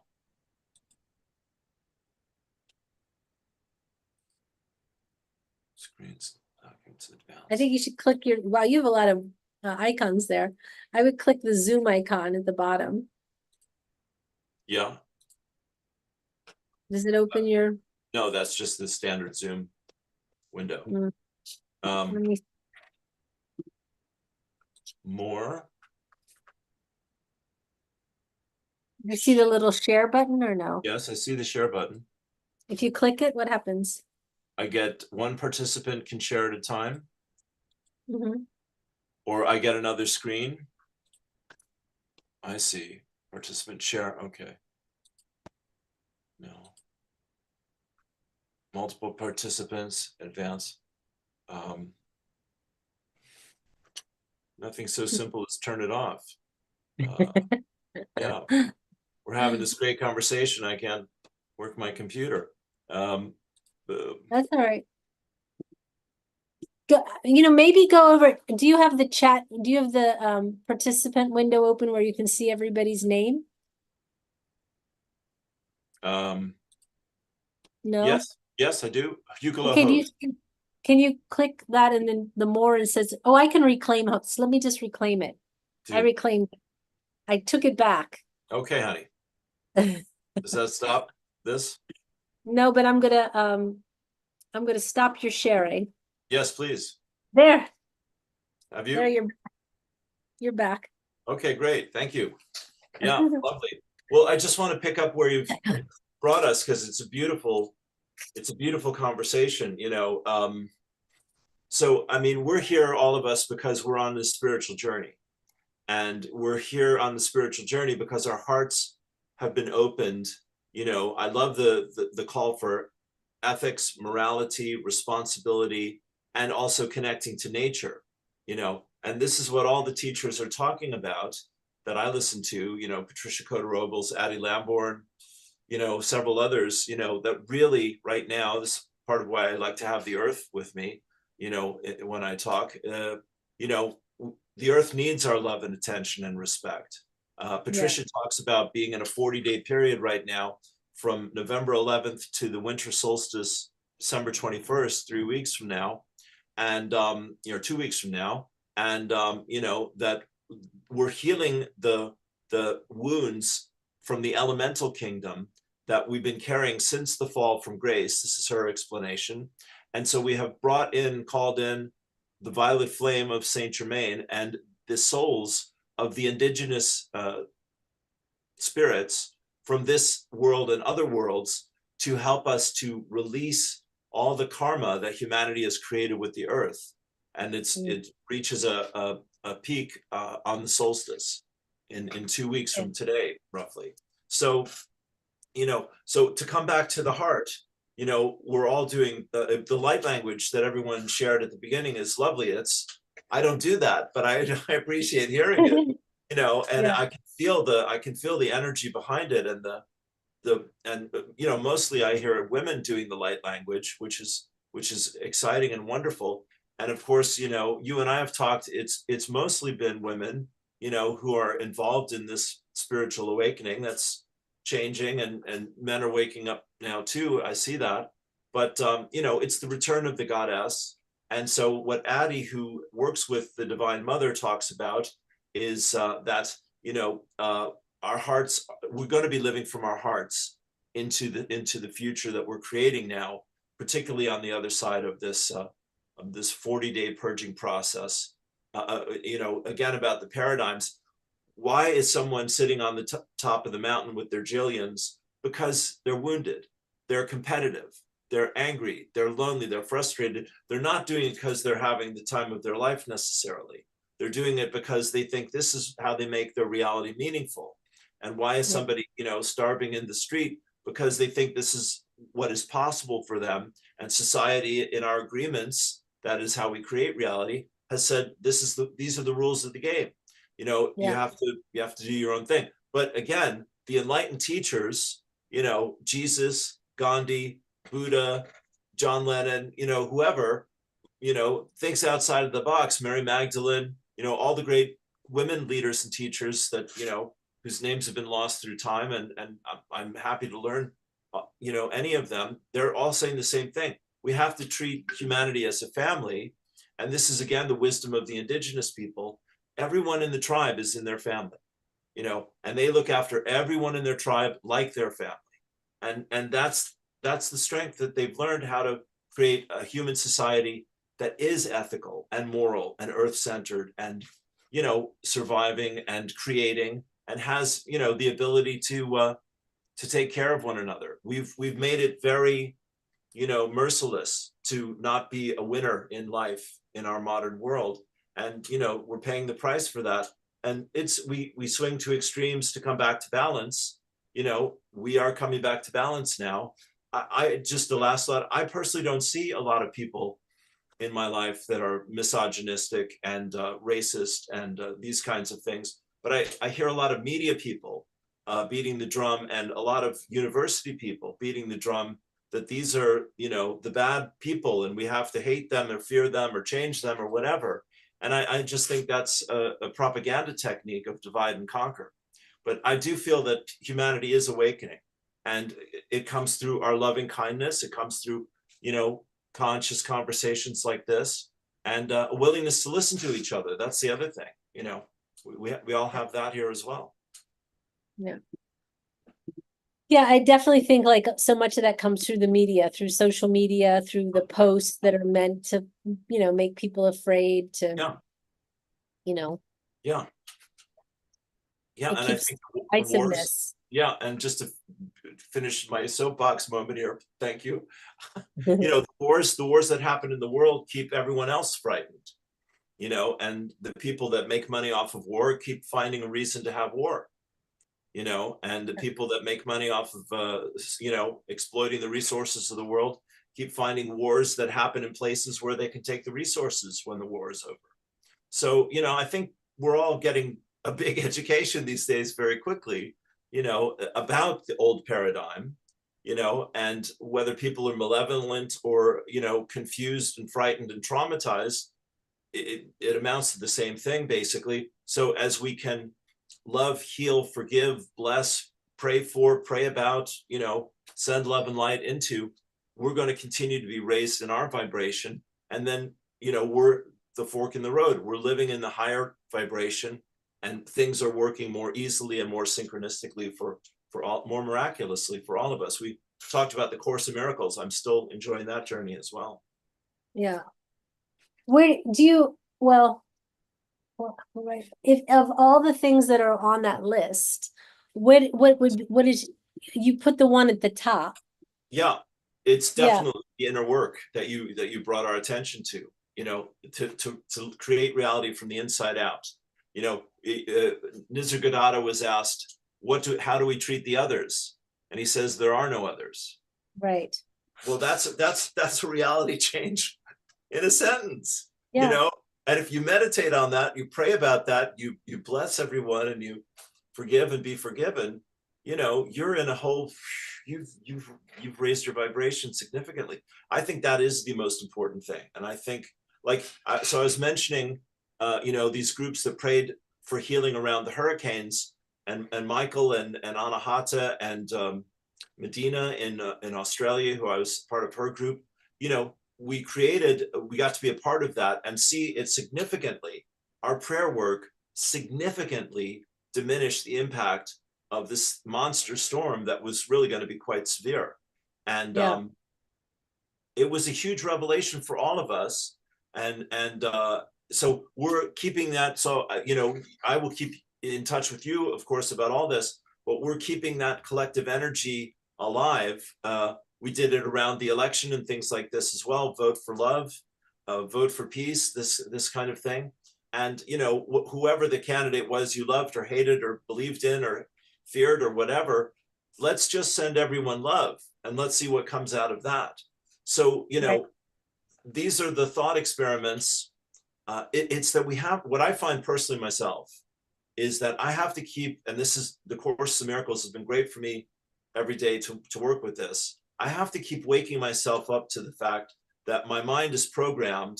Screens, documents, advanced. I think you should click your, wow, you have a lot of icons there. I would click the Zoom icon at the bottom. Yeah. Does it open your? No, that's just the standard Zoom window. Let me, More. you see the little share button or no? Yes, I see the share button. If you click it, what happens? I get one participant can share at a time, Mhm. or I get another screen. I see. Participant share. Okay. No. Multiple participants, advance. Nothing so simple as turn it off. Yeah, we're having this great conversation. I can't work my computer. Boom. That's all right. Go, maybe go over, do you have the chat, do you have the participant window open where you can see everybody's name? No? Yes, I do. Hucolo Okay, host. can you click that and then the more it says, oh, I can reclaim host. Let me just reclaim it. I Dude. reclaimed it. I took it back. Okay, honey. Does that stop this? No, but I'm gonna stop your sharing. Yes, please. There, Have there you? you're back. Okay, great. Thank you. Yeah, lovely. Well, I just want to pick up where you've brought us because it's a beautiful conversation, So, I mean, we're here, all of us, because we're on this spiritual journey. And we're here on the spiritual journey because our hearts have been opened. I love the call for ethics, morality, responsibility, and also connecting to nature, and this is what all the teachers are talking about that I listen to, Patricia Cota-Robles, Addie Lamborn, several others, that really right now, this is part of why I like to have the earth with me, when I talk, the earth needs our love and attention and respect. Patricia talks about being in a 40-day period right now from November 11th to the winter solstice, December 21st, 3 weeks from now, and 2 weeks from now, and that we're healing the wounds from the elemental kingdom that we've been carrying since the fall from grace. This is her explanation. And so we have called in the violet flame of Saint Germain and the souls of the indigenous spirits from this world and other worlds to help us to release all the karma that humanity has created with the earth. And it reaches a peak on the solstice in 2 weeks from today, roughly. So, so to come back to the heart, we're all doing the light language that everyone shared at the beginning is lovely. I don't do that, but I appreciate hearing it, and Yeah. I can feel the energy behind it, and mostly I hear women doing the light language, which is exciting and wonderful. And of course, you and I have talked, it's mostly been women, who are involved in this spiritual awakening that's changing, and men are waking up now too. I see that. But it's the return of the goddess. And so what Addie, who works with the Divine Mother, talks about is that our hearts, we're going to be living from our hearts into the future that we're creating now, particularly on the other side of this 40-day purging process. Again, about the paradigms. Why is someone sitting on the top of the mountain with their jillions? Because they're wounded, they're competitive, they're angry, they're lonely, they're frustrated. They're not doing it because they're having the time of their life necessarily. They're doing it because they think this is how they make their reality meaningful. And why is somebody, starving in the street? Because they think this is what is possible for them. And society, in our agreements, that is how we create reality, has said these are the rules of the game. You have to do your own thing. But again, the enlightened teachers, Jesus, Gandhi, Buddha, John Lennon, whoever, thinks outside of the box. Mary Magdalene, all the great women leaders and teachers that whose names have been lost through time, and I'm happy to learn any of them. They're all saying the same thing. We have to treat humanity as a family, and this is again the wisdom of the indigenous people. Everyone in the tribe is in their family, and they look after everyone in their tribe like their family, and that's the strength that they've learned, how to create a human society that is ethical and moral and earth-centered, and surviving and creating, and has the ability to take care of one another. We've made it very merciless to not be a winner in life in our modern world, and we're paying the price for that. And we swing to extremes to come back to balance. We are coming back to balance now. I just, the last thought, I personally don't see a lot of people in my life that are misogynistic and racist and these kinds of things. But I hear a lot of media people beating the drum, and a lot of university people beating the drum that these are, the bad people, and we have to hate them or fear them or change them or whatever. And I just think that's a propaganda technique of divide and conquer. But I do feel that humanity is awakening, and it comes through our loving kindness. It comes through, conscious conversations like this, and a willingness to listen to each other. That's the other thing, we all have that here as well. Yeah. Yeah, I definitely think like so much of that comes through the media, through social media, through the posts that are meant to, make people afraid to, Yeah. Yeah. Yeah. It And I keeps think the wars, divisiveness. yeah, and just to finish my soapbox moment here, thank you. The wars that happen in the world keep everyone else frightened, and the people that make money off of war keep finding a reason to have war, and the people that make money off of, exploiting the resources of the world keep finding wars that happen in places where they can take the resources when the war is over. So, I think we're all getting a big education these days very quickly, about the old paradigm, and whether people are malevolent or, confused and frightened and traumatized, it amounts to the same thing, basically. So as we can love, heal, forgive, bless, pray for, pray about, send love and light into, we're going to continue to be raised in our vibration. And then, we're the fork in the road. We're living in the higher vibration, and things are working more easily and more synchronistically for all, more miraculously for all of us. We talked about the Course in Miracles. I'm still enjoying that journey as well. Yeah. Where do you, right. If of all the things that are on that list, what is, you put the one at the top? Yeah, it's Yeah. definitely the inner work that you brought our attention to, to create reality from the inside out. Nisargadatta was asked, how do we treat the others? And he says, there are no others. Right. Well, that's a reality change in a sentence, Yeah. you know? And if you meditate on that, you pray about that, you bless everyone and you forgive and be forgiven, you know, you're in a whole, you've raised your vibration significantly. I think that is the most important thing. And I think so I was mentioning, you know, these groups that prayed for healing around the hurricanes, and Michael and Anahata and Medina in Australia, who I was part of her group, you know, we got to be a part of that and see it significantly. Our prayer work significantly diminished the impact of this monster storm that was really going to be quite severe. And it was a huge revelation for all of us. And so we're keeping that. So, you know, I will keep in touch with you, of course, about all this, but we're keeping that collective energy alive. We did it around the election and things like this as well. Vote for love, vote for peace, this kind of thing. And, you know, whoever the candidate was you loved or hated or believed in or feared or whatever, let's just send everyone love and let's see what comes out of that. So, you know, these are the thought experiments. It's that we have, what I find personally myself is that I have to keep, and this is the Course of Miracles has been great for me every day to work with this. I have to keep waking myself up to the fact that my mind is programmed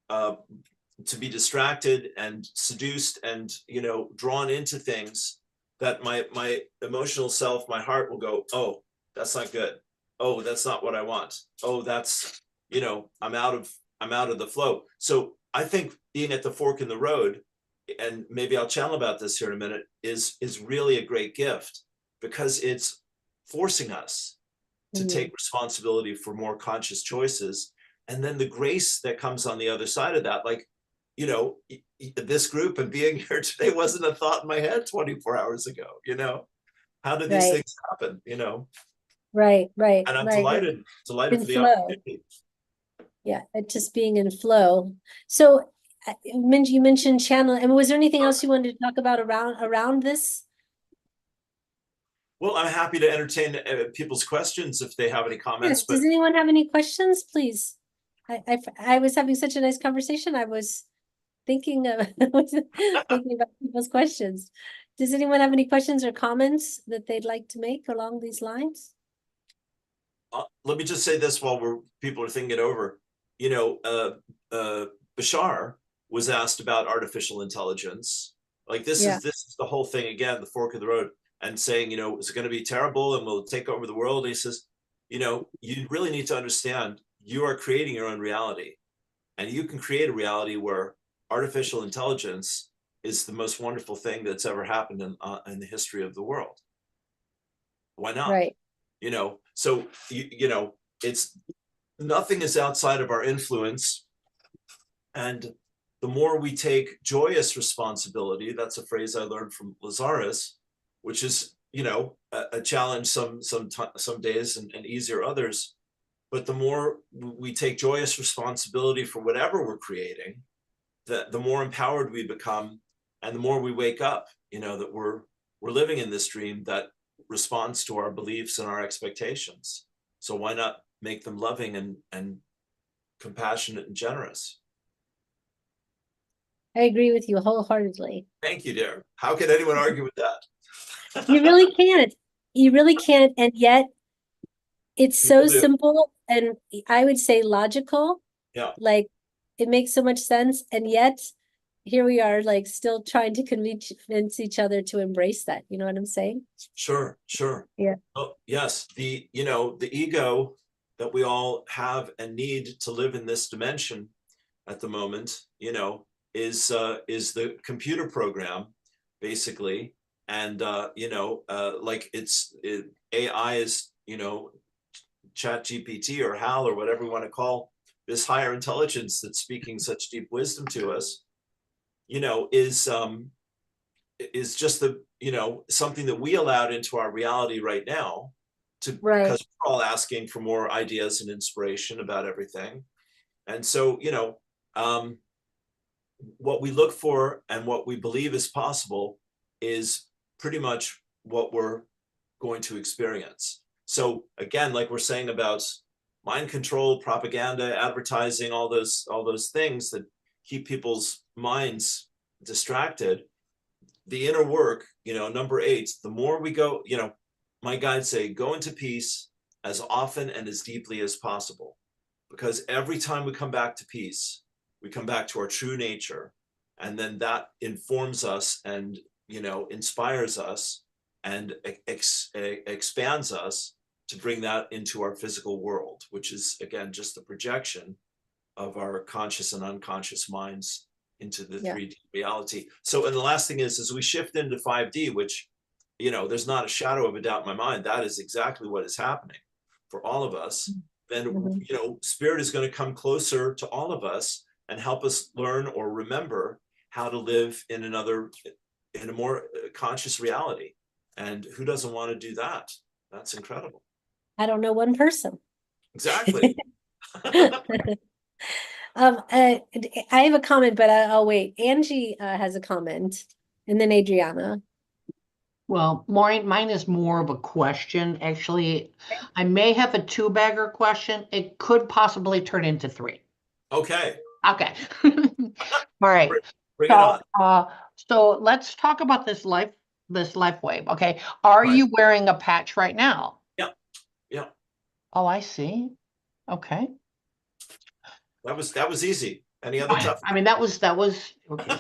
to be distracted and seduced and, you know, drawn into things that my emotional self, my heart will go, oh, that's not good. Oh, that's not what I want. Oh, that's, you know, I'm out of the flow. So I think being at the fork in the road, and maybe I'll channel about this here in a minute, is really a great gift because it's forcing us to take responsibility for more conscious choices. And then the grace that comes on the other side of that, like, you know, this group and being here today wasn't a thought in my head 24 hours ago, you know? How did these things happen, you know? Right. And I'm delighted for the opportunity. Yeah, just being in flow. So you mentioned channel, and was there anything else you wanted to talk about around this? Well, I'm happy to entertain people's questions if they have any comments. Yes. Does anyone have any questions, please? I was having such a nice conversation. I was thinking of thinking about people's questions. Does anyone have any questions or comments that they'd like to make along these lines? Let me just say this while people are thinking it over. You know, Bashar was asked about artificial intelligence. Like this is the whole thing again, the fork of the road, and saying, you know, is it going to be terrible and will take over the world? And he says, you know, you really need to understand you are creating your own reality, and you can create a reality where artificial intelligence is the most wonderful thing that's ever happened in the history of the world. Why not? Right. You know, so you know, it's nothing is outside of our influence. And the more we take joyous responsibility, that's a phrase I learned from Lazarus, which is, you know, a challenge some days and easier others. But the more we take joyous responsibility for whatever we're creating, the more empowered we become, and the more we wake up, you know, that we're living in this dream that responds to our beliefs and our expectations. So why not make them loving and compassionate and generous? I agree with you wholeheartedly. Thank you, dear. How can anyone argue with that? You really can't. You really can't. And yet it's so simple and I would say logical. Yeah. Like it makes so much sense. And yet here we are, like still trying to convince each other to embrace that. You know what I'm saying? Sure. Yeah. Oh, yes. You know, the ego that we all have and need to live in this dimension at the moment, you know, is the computer program, basically. And, you know, like AI is, you know, Chat GPT or HAL or whatever we want to call this higher intelligence that's speaking such deep wisdom to us, you know, is just the, you know, something that we allowed into our reality right now because we're all asking for more ideas and inspiration about everything. And so, you know, what we look for and what we believe is possible is pretty much what we're going to experience. So again, like we're saying about mind control, propaganda, advertising, all those things that keep people's minds distracted, the inner work, number 8, the more we go, my guides say, go into peace as often and as deeply as possible. Because every time we come back to peace, we come back to our true nature. And then that informs us and, inspires us and expands us to bring that into our physical world, which is, again, just the projection of our conscious and unconscious minds into the 3D reality. So, and the last thing is, as we shift into 5D, which, there's not a shadow of a doubt in my mind, that is exactly what is happening for all of us. Then, spirit is going to come closer to all of us and help us learn or remember how to live in a more conscious reality. And who doesn't want to do that? That's incredible. I don't know one person. Exactly. I have a comment, but I'll wait. Angie has a comment, and then Adriana. Well, Maureen, mine is more of a question. Actually, I may have a 2-bagger question. It could possibly turn into 3. Okay. Okay. All right. Bring it on. So let's talk about this lifewave. Okay. Are you wearing a patch right now? Yeah. Yeah. Oh, I see. Okay. That was easy. Any other tough? I mean, that was okay.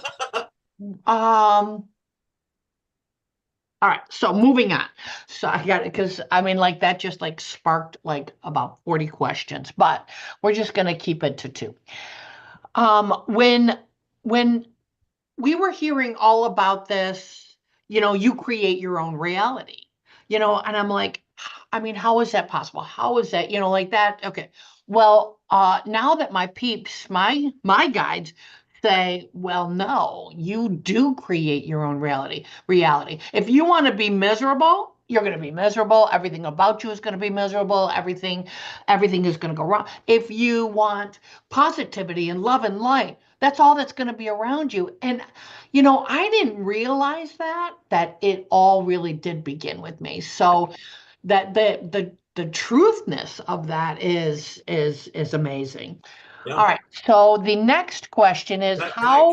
All right, so moving on. So I got it because I mean, like that just like sparked like about 40 questions, but we're just gonna keep it to 2. When we were hearing all about this, you create your own reality, and I'm like, I mean, how is that possible? How is that, like that? Okay. Well, now that my peeps, my guides say, well, no, you do create your own reality. If you want to be miserable, you're going to be miserable. Everything about you is going to be miserable. Everything is going to go wrong. If you want positivity and love and light, that's all that's going to be around you. And, I didn't realize that it all really did begin with me. So that the truthness of that is amazing. Yeah. All right. So the next question is Can I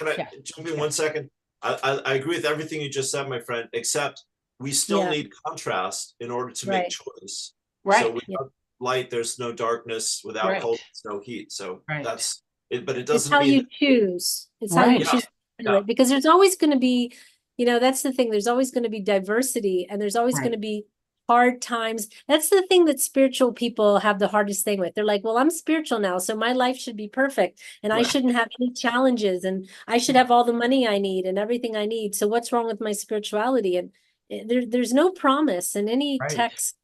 Yeah. jump in 1 second? I agree with everything you just said, my friend, except we still need contrast in order to make choice. Right. So without light, there's no darkness. Without cold, there's no heat. So that's it, but it It's doesn't how mean you choose. It's how you choose to do it. Because there's always going to be, that's the thing. There's always going to be diversity, and there's always going to be hard times. That's the thing that spiritual people have the hardest thing with. They're like, well, I'm spiritual now, so my life should be perfect, and I shouldn't have any challenges, and I should have all the money I need and everything I need. So what's wrong with my spirituality? And there's no promise in any text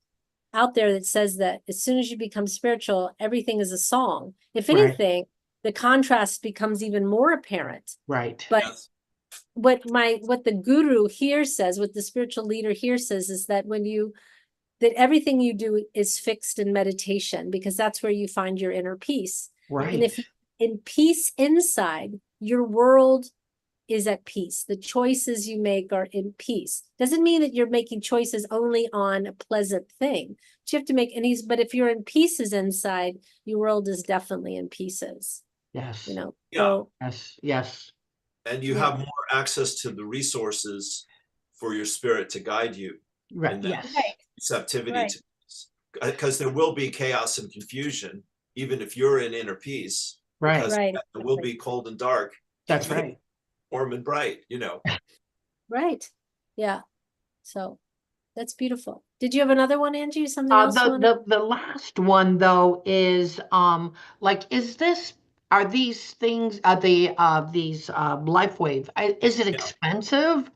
out there that says that as soon as you become spiritual, everything is a song. If anything, the contrast becomes even more apparent. Right. But what the guru here says, what the spiritual leader here says, is that that everything you do is fixed in meditation, because that's where you find your inner peace. Right. And if you're in peace inside, your world is at peace. The choices you make are in peace. Doesn't mean that you're making choices only on a pleasant thing. But you have to make but if you're in pieces inside, your world is definitely in pieces. Yes. So, yes. And you have more access to the resources for your spirit to guide you. Right. Yes. Receptivity to peace. Because there will be chaos and confusion, even if you're in inner peace. Right. Because there will be cold and dark. That's right. Warm and bright, Right. Yeah. So that's beautiful. Did you have another one, Angie? Something else? The last one though is are these things these LifeWave? Is it expensive?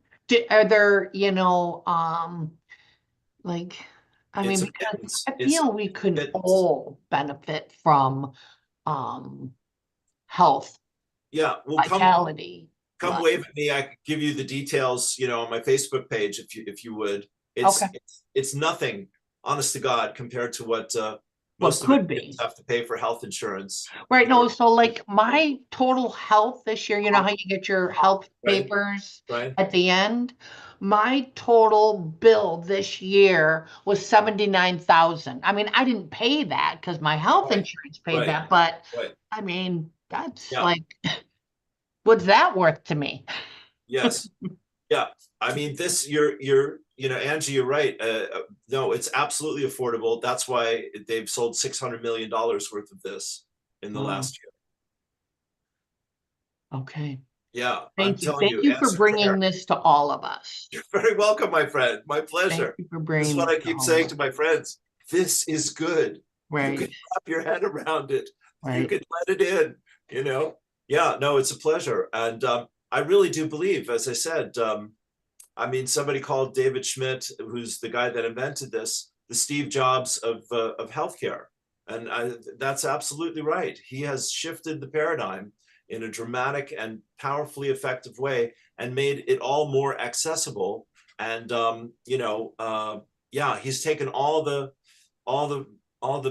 Are there I mean, because I feel we could all benefit from health. Yeah, well, vitality. Come wave at me. I could give you the details, on my Facebook page if you would. It's nothing, honest to God, compared to what Most of could Americans be. have to pay for health insurance. Right, no, Or- so like my total health this year, you know how you get your health Right. papers Right. at the end? My total bill this year was 79,000. I mean, I didn't pay that because my health Right. insurance paid Right. that, but Right. I mean, that's Yeah. like, what's that worth to me? Yes. Yeah. I mean, this, you know, Angie, you're right. No, it's absolutely affordable. That's why they've sold $600 million worth of this in the Wow. last year. Okay. Yeah. I'm Thank you. telling Thank you for answer bringing prayer. this to all of us. You're very welcome, my friend. My Thank pleasure. you for This is bringing what this I to keep all saying of to us. my friends. This is good. You Right, can wrap your head around it. You right. can let it in, you know? Yeah, no, it's a pleasure. And I really do believe, as I said, I mean, somebody called David Schmidt, who's the guy that invented this, the Steve Jobs of healthcare. And that's absolutely right. He has shifted the paradigm in a dramatic and powerfully effective way and made it all more accessible. And, you know, yeah, he's taken all the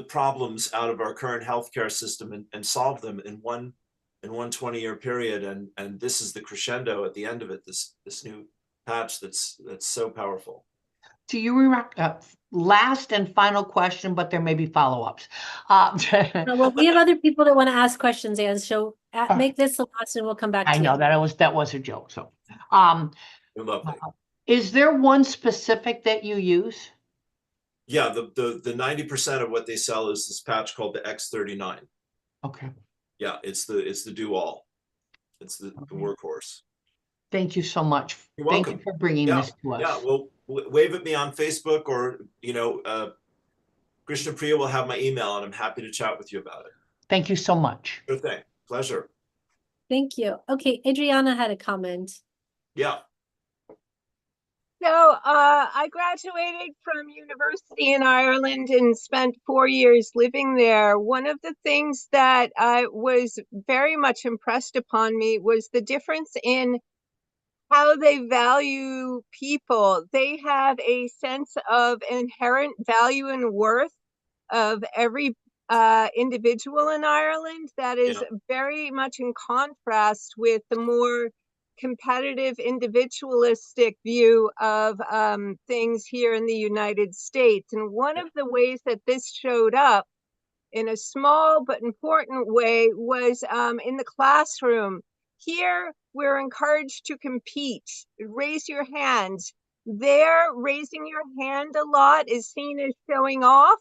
problems out of our current healthcare system and solved them in one 20-year period. And this is the crescendo at the end of it, this new patch that's so powerful. Do you remember, last and final question, but there may be follow-ups. Well, we have other people that want to ask questions, Anne, so right. make this the last and we'll come back I to know you. that was a joke. So, You're lovely. is there one specific that you use? Yeah, the 90% of what they sell is this patch called the X39. Okay. Yeah, it's the do all. It's the workhorse. Thank you so much. You're Thank welcome. you for bringing Yeah, this to us. yeah. Well, wave at me on Facebook, or you know, Krishna Priya will have my email, and I'm happy to chat with you about it. Thank you so much. Sure thing. Pleasure. Thank you. Okay, Adriana had a comment. Yeah. So I graduated from university in Ireland and spent 4 years living there. One of the things that was very much impressed upon me was the difference in how they value people. They have a sense of inherent value and worth of every individual in Ireland that is very much in contrast with the more competitive, individualistic view of things here in the United States. And one of the ways that this showed up in a small but important way was in the classroom. Here, we're encouraged to compete, raise your hand. There, raising your hand a lot is seen as showing off,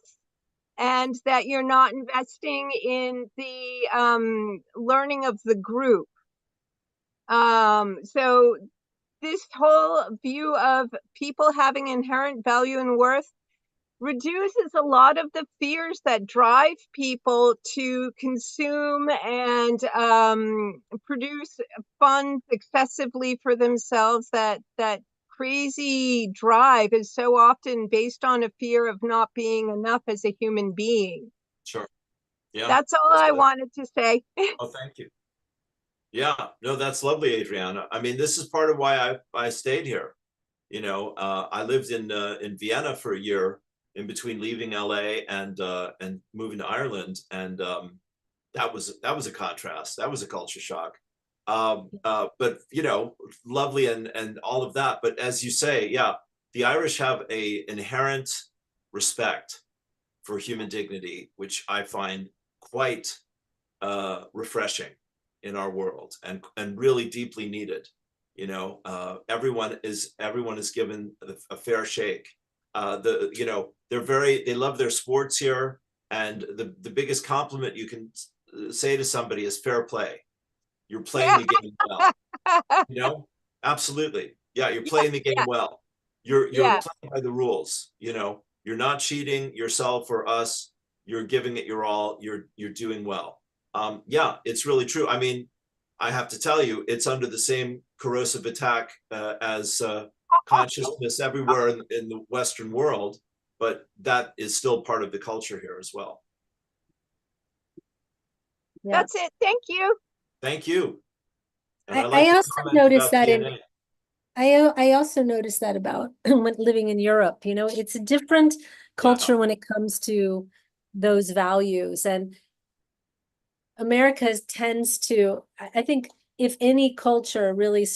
and that you're not investing in the learning of the group. So this whole view of people having inherent value and worth reduces a lot of the fears that drive people to consume and produce funds excessively for themselves. That crazy drive is so often based on a fear of not being enough as a human being. Sure. Yeah. That's all I wanted to say. Oh, thank you. Yeah, no, that's lovely, Adriana. I mean, this is part of why I stayed here. You know, I lived in Vienna for a year in between leaving LA and moving to Ireland, and that was a contrast. That was a culture shock. But you know, lovely and all of that. But as you say, yeah, the Irish have a inherent respect for human dignity, which I find quite refreshing in our world and really deeply needed. You know, everyone is given a fair shake. You know, they love their sports here, and the biggest compliment you can say to somebody is fair play. You're playing the game well. You know, absolutely. Yeah, you're playing the game well. You're playing by the rules. You know, you're not cheating yourself or us. You're giving it your all. You're doing well. Yeah, it's really true. I mean, I have to tell you, it's under the same corrosive attack as consciousness everywhere in the Western world, but that is still part of the culture here as well. Yeah. That's it. Thank you. Thank you. And I also noticed that DNA. I also noticed that about when living in Europe. You know, it's a different culture when it comes to those values. And America tends to, I think if any culture really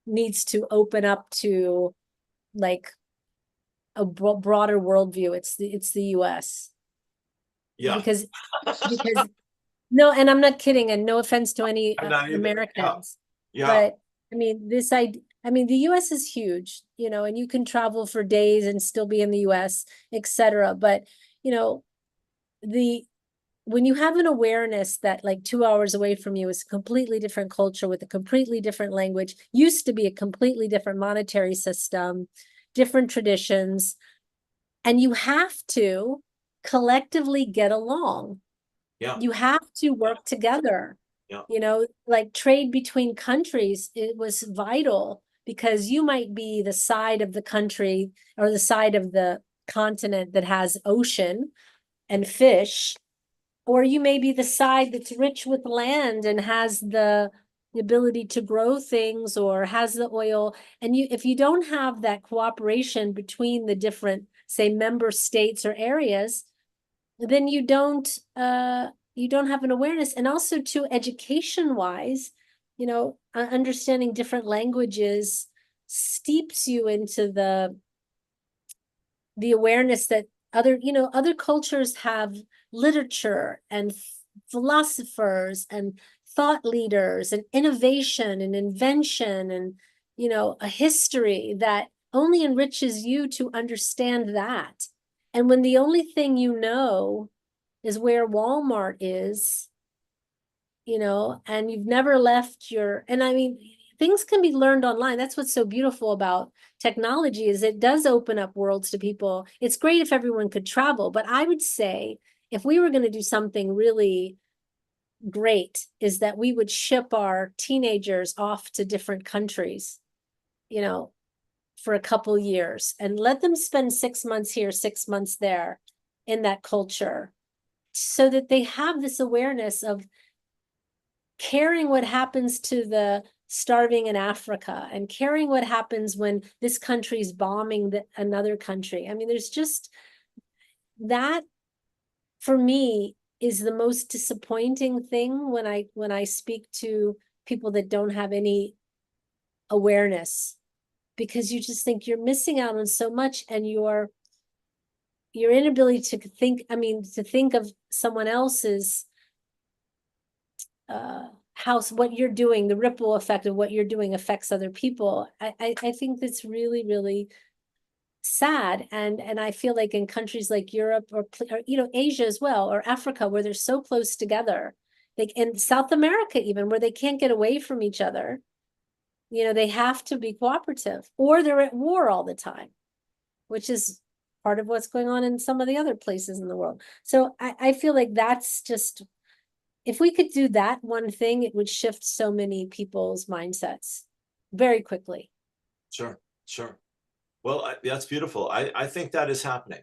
needs to open up to like a broader worldview, it's the US. Yeah. Because no, and I'm not kidding, and no offense to any I'm not either. Americans, Yeah. but I mean, the US is huge, you know, and you can travel for days and still be in the US, etc. But, you know, when you have an awareness that like 2 hours away from you is a completely different culture with a completely different language, used to be a completely different monetary system, different traditions, and you have to collectively get along. Yeah. You have to work together. Yeah. You know, like trade between countries, it was vital because you might be the side of the country or the side of the continent that has ocean and fish, or you may be the side that's rich with land and has the ability to grow things or has the oil. And if you don't have that cooperation between the different, say, member states or areas, then you don't have an awareness. And also too, education wise, you know, understanding different languages steeps you into the awareness that other cultures have literature and philosophers and thought leaders and innovation and invention and, you know, a history that only enriches you to understand that. And when the only thing you know is where Walmart is, you know, and you've never left and I mean, things can be learned online. That's what's so beautiful about technology, is it does open up worlds to people. It's great if everyone could travel, but I would say if we were going to do something really great, is that we would ship our teenagers off to different countries, you know, for a couple years and let them spend 6 months here, 6 months there in that culture, so that they have this awareness of caring what happens to the starving in Africa and caring what happens when this country's bombing another country. I mean, there's just that, for me, is the most disappointing thing when I speak to people that don't have any awareness, because you just think you're missing out on so much, and your inability to think, I mean, to think of someone else's what you're doing, the ripple effect of what you're doing affects other people. I think that's really, really sad. And I feel like in countries like Europe or you know, Asia as well, or Africa, where they're so close together, like in South America even, where they can't get away from each other, you know, they have to be cooperative, or they're at war all the time, which is part of what's going on in some of the other places in the world. So I feel like that's just, if we could do that one thing, it would shift so many people's mindsets very quickly. Sure. Sure. Well, that's beautiful. I think that is happening.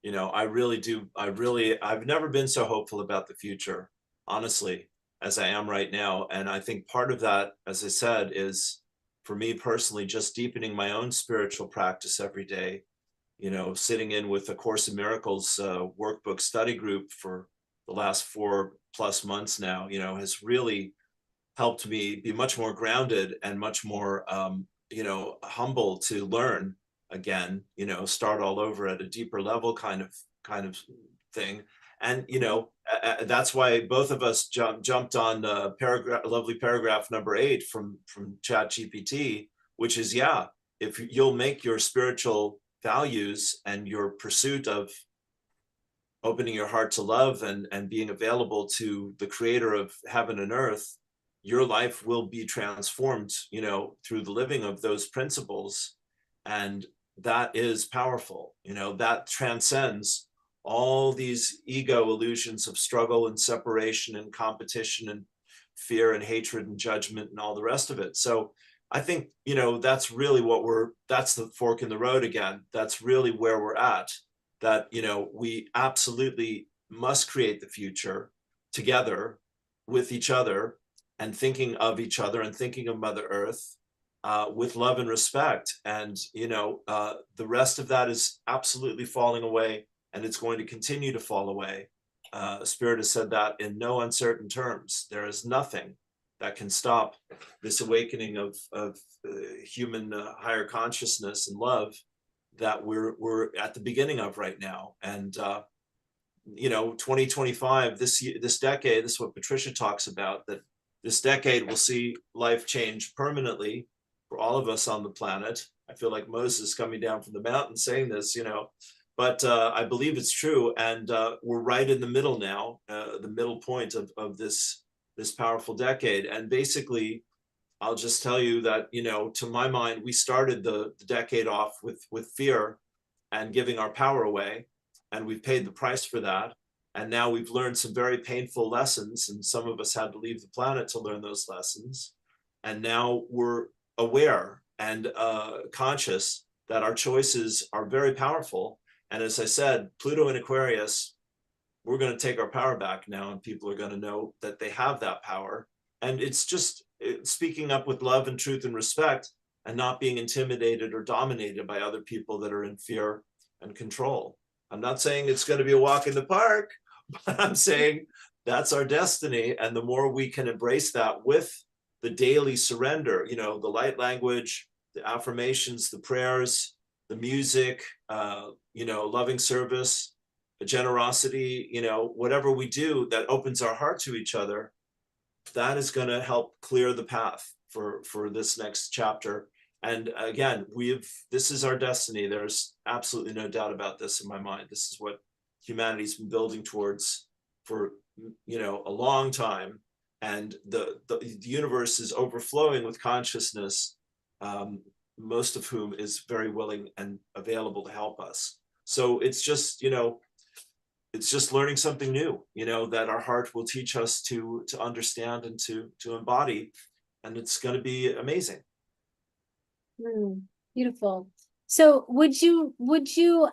You know, I really do. I've never been so hopeful about the future, honestly, as I am right now. And I think part of that, as I said, is for me personally, just deepening my own spiritual practice every day. You know, sitting in with the Course in Miracles workbook study group for the last 4+ months now, you know, has really helped me be much more grounded and much more, you know, humble to learn again, you know, start all over at a deeper level kind of thing. And, you know, that's why both of us jumped on lovely paragraph number 8 from ChatGPT, which is, yeah, if you'll make your spiritual values and your pursuit of opening your heart to love and being available to the creator of heaven and earth, your life will be transformed, you know, through the living of those principles. And that is powerful. You know, that transcends all these ego illusions of struggle and separation and competition and fear and hatred and judgment and all the rest of it. So I think, you know, that's really that's the fork in the road again. That's really where we're at, that, you know, we absolutely must create the future together with each other, and thinking of each other and thinking of Mother Earth with love and respect. And, you know, the rest of that is absolutely falling away and it's going to continue to fall away. Spirit has said that in no uncertain terms. There is nothing that can stop this awakening of human higher consciousness and love that we're at the beginning of right now. And you know, 2025, this decade, this is what Patricia talks about, that this decade will see life change permanently for all of us on the planet. I feel like Moses coming down from the mountain saying this, you know, but I believe it's true. And we're right in the middle now, the middle point of this powerful decade. And basically, I'll just tell you that, you know, to my mind, we started the decade off with fear and giving our power away, and we've paid the price for that. And now we've learned some very painful lessons, and some of us had to leave the planet to learn those lessons. And now we're aware and conscious that our choices are very powerful. And as I said, Pluto in Aquarius, we're going to take our power back now, and people are going to know that they have that power. And it's just speaking up with love and truth and respect, and not being intimidated or dominated by other people that are in fear and control. I'm not saying it's going to be a walk in the park, but I'm saying that's our destiny. And the more we can embrace that with the daily surrender, you know, the light language, the affirmations, the prayers, the music, you know, loving service, the generosity, you know, whatever we do that opens our heart to each other, that is going to help clear the path for this next chapter. And again, this is our destiny. There's absolutely no doubt about this in my mind. This is what humanity's been building towards for, you know, a long time. And the universe is overflowing with consciousness, most of whom is very willing and available to help us. So it's just, you know, it's just learning something new, you know, that our heart will teach us to understand and to embody. And it's going to be amazing. Beautiful. So would you,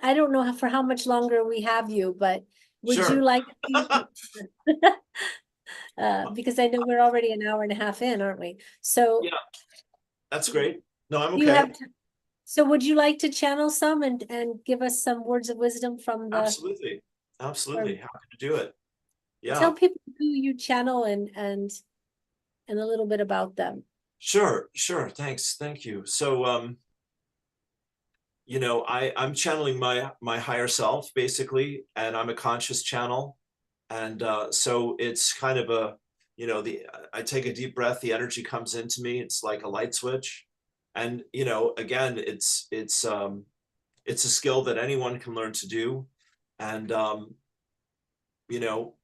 I don't know for how much longer we have you, but would Sure. you like to, because I know we're already an hour and a half in, aren't we? So Yeah, that's great. No, I'm you okay. have, so would you like to channel some and give us some words of wisdom from the, Absolutely. Absolutely. Happy to do it. Yeah. tell people who you channel and a little bit about them. Sure. Thanks. Thank you. So, you know, I'm channeling my higher self basically, and I'm a conscious channel. And so it's kind of a, you know, I take a deep breath, the energy comes into me. It's like a light switch. And, you know, again, it's a skill that anyone can learn to do. And, you know,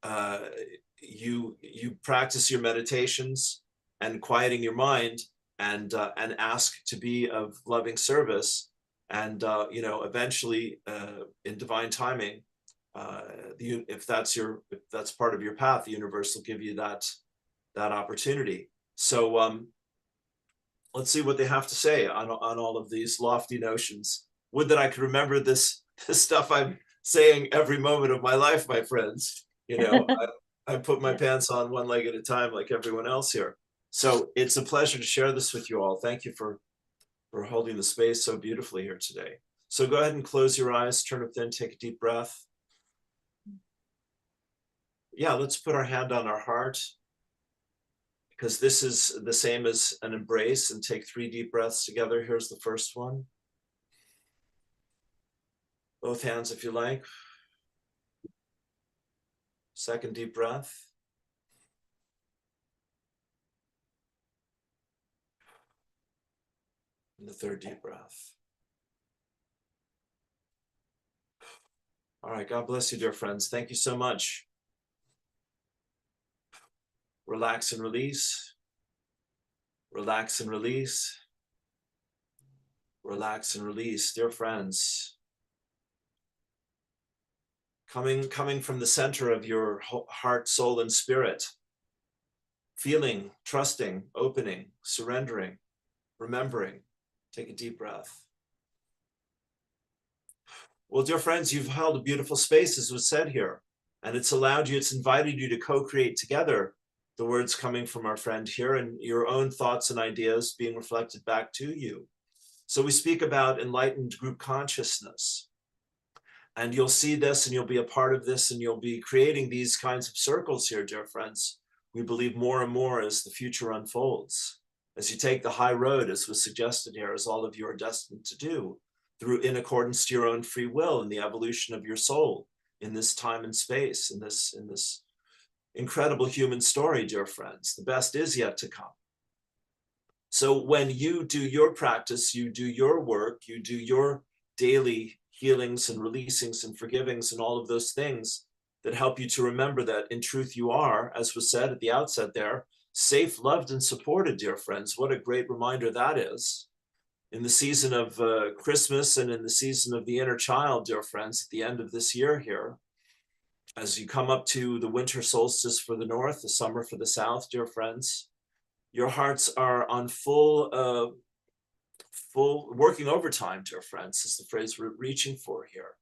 you practice your meditations and quieting your mind, and ask to be of loving service. And, you know, eventually in divine timing, if that's part of your path, the universe will give you that opportunity. So let's see what they have to say on all of these lofty notions. Would that I could remember this stuff I'm saying every moment of my life, my friends. You know, I put my pants on one leg at a time like everyone else here. So it's a pleasure to share this with you all. Thank you for holding the space so beautifully here today. So go ahead and close your eyes, turn within, take a deep breath. Yeah, let's put our hand on our heart, because this is the same as an embrace, and take 3 deep breaths together. Here's the first one. Both hands if you like. Second deep breath. And the third deep breath. All right, God bless you, dear friends. Thank you so much. Relax and release. Relax and release. Relax and release, dear friends. Coming from the center of your heart, soul, and spirit. Feeling, trusting, opening, surrendering, remembering. Take a deep breath. Well, dear friends, you've held a beautiful space, as was said here, and it's invited you to co-create together the words coming from our friend here, and your own thoughts and ideas being reflected back to you. So we speak about enlightened group consciousness. And you'll see this and you'll be a part of this and you'll be creating these kinds of circles here, dear friends. We believe more and more as the future unfolds, as you take the high road, as was suggested here, as all of you are destined to do, through in accordance to your own free will and the evolution of your soul in this time and space, in this incredible human story, dear friends. The best is yet to come. So when you do your practice, you do your work, you do your daily healings and releasings and forgivings and all of those things that help you to remember that in truth you are, as was said at the outset there, safe, loved, and supported, dear friends. What a great reminder that is. In the season of Christmas and in the season of the inner child, dear friends, at the end of this year here, as you come up to the winter solstice for the north, the summer for the south, dear friends, your hearts are on full working overtime, dear friends, is the phrase we're reaching for here.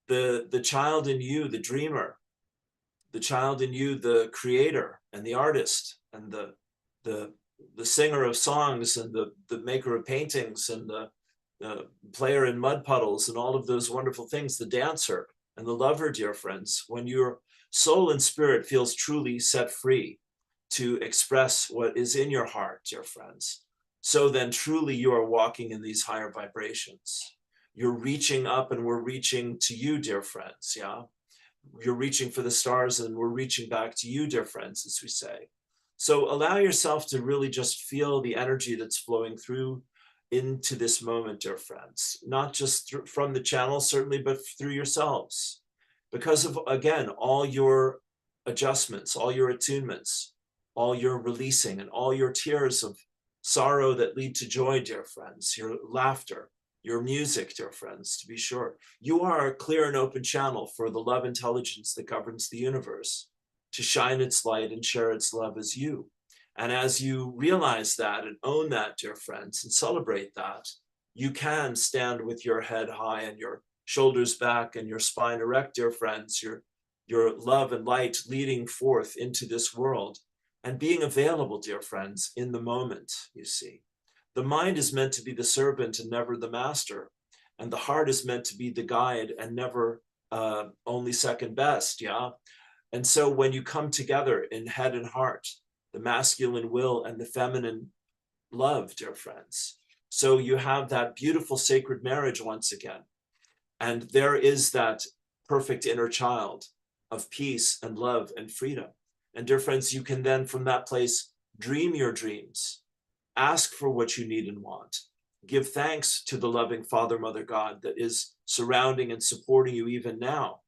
The child in you, the dreamer, the child in you, the creator and the artist and the singer of songs and the maker of paintings and the player in mud puddles and all of those wonderful things, the dancer and the lover, dear friends, when your soul and spirit feels truly set free to express what is in your heart, dear friends, so then truly you are walking in these higher vibrations. You're reaching up and we're reaching to you, dear friends, yeah? You're reaching for the stars and we're reaching back to you, dear friends, as we say. So allow yourself to really just feel the energy that's flowing through into this moment, dear friends, not just from the channel, certainly, but through yourselves. Because of, again, all your adjustments, all your attunements, all your releasing and all your tears of sorrow that lead to joy, dear friends, your laughter, your music, dear friends, to be sure. You are a clear and open channel for the love intelligence that governs the universe to shine its light and share its love as you. And as you realize that and own that, dear friends, and celebrate that, you can stand with your head high and your shoulders back and your spine erect, dear friends, your love and light leading forth into this world and being available, dear friends, in the moment, you see. The mind is meant to be the servant and never the master. And the heart is meant to be the guide and never only second best, yeah? And so when you come together in head and heart, the masculine will and the feminine love, dear friends. So you have that beautiful sacred marriage once again. And there is that perfect inner child of peace and love and freedom. And dear friends, you can then from that place dream your dreams, ask for what you need and want, give thanks to the loving Father, Mother, God that is surrounding and supporting you even now.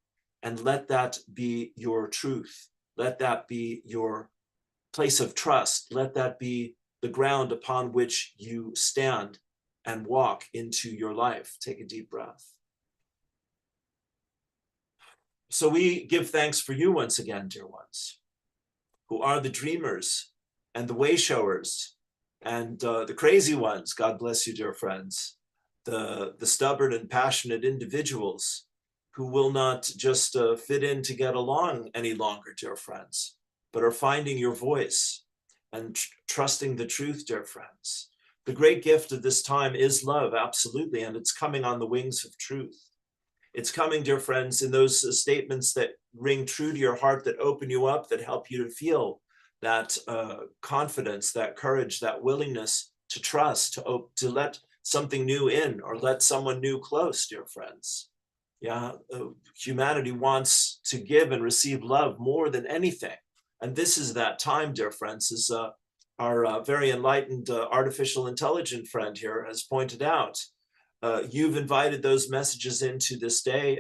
And let that be your truth. Let that be your place of trust. Let that be the ground upon which you stand and walk into your life. Take a deep breath. So we give thanks for you once again, dear ones, who are the dreamers and the way showers and the crazy ones. God bless you, dear friends. The stubborn and passionate individuals who will not just fit in to get along any longer, dear friends, but are finding your voice and trusting the truth, dear friends. The great gift of this time is love, absolutely, and it's coming on the wings of truth. It's coming, dear friends, in those statements that ring true to your heart, that open you up, that help you to feel that confidence, that courage, that willingness to trust, to let something new in or let someone new close, dear friends. Yeah, humanity wants to give and receive love more than anything. And this is that time, dear friends, as our very enlightened artificial intelligent friend here has pointed out. You've invited those messages into this day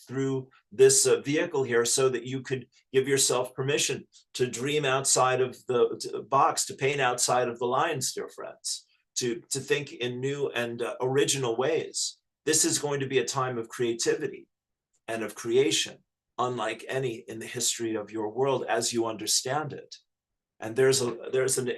through this vehicle here so that you could give yourself permission to dream outside of the box, to paint outside of the lines, dear friends, to think in new and original ways. This is going to be a time of creativity and of creation, unlike any in the history of your world as you understand it. And there's a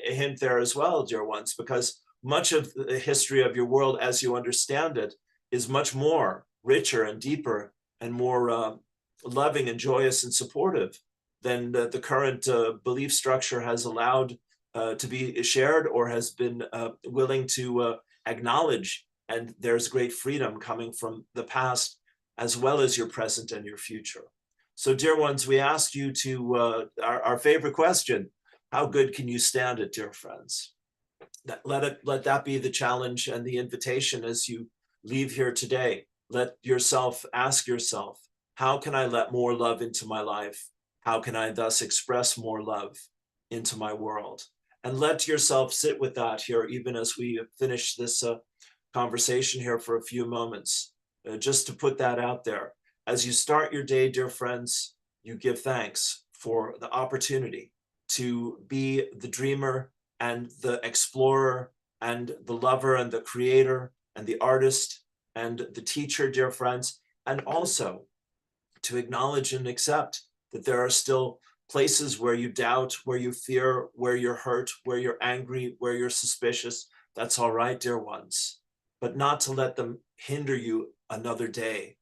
hint there as well, dear ones, because much of the history of your world as you understand it is much more richer and deeper and more loving and joyous and supportive than the current belief structure has allowed to be shared or has been willing to acknowledge. And there's great freedom coming from the past as well as your present and your future. So dear ones, we ask you to, our favorite question, how good can you stand it, dear friends? Let that be the challenge and the invitation as you leave here today. Let yourself ask yourself, how can I let more love into my life? How can I thus express more love into my world? And let yourself sit with that here, even as we finish this conversation here for a few moments, just to put that out there. As you start your day, dear friends, you give thanks for the opportunity to be the dreamer and the explorer and the lover and the creator and the artist and the teacher, dear friends, and also to acknowledge and accept that there are still places where you doubt, where you fear, where you're hurt, where you're angry, where you're suspicious. That's all right, dear ones, but not to let them hinder you another day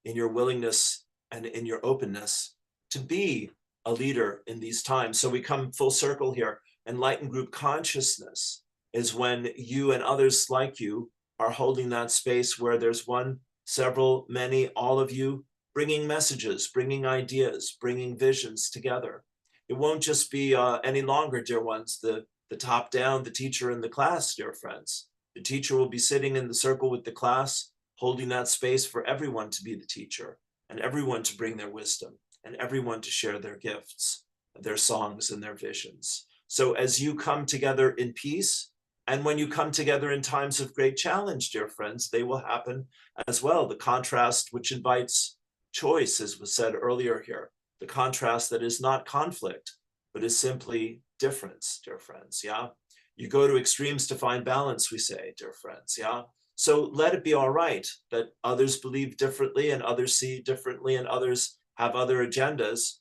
in your willingness and in your openness to be a leader in these times. So we come full circle here. Enlightened group consciousness is when you and others like you are holding that space where there's one, several, many, all of you bringing messages, bringing ideas, bringing visions together. It won't just be any longer, dear ones, the top down, the teacher in the class, dear friends. The teacher will be sitting in the circle with the class, holding that space for everyone to be the teacher and everyone to bring their wisdom and everyone to share their gifts, their songs and their visions. So as you come together in peace, and when you come together in times of great challenge, dear friends, they will happen as well. The contrast which invites choice, as was said earlier here, the contrast that is not conflict, but is simply difference, dear friends, yeah? You go to extremes to find balance, we say, dear friends, yeah? So let it be all right that others believe differently and others see differently and others have other agendas,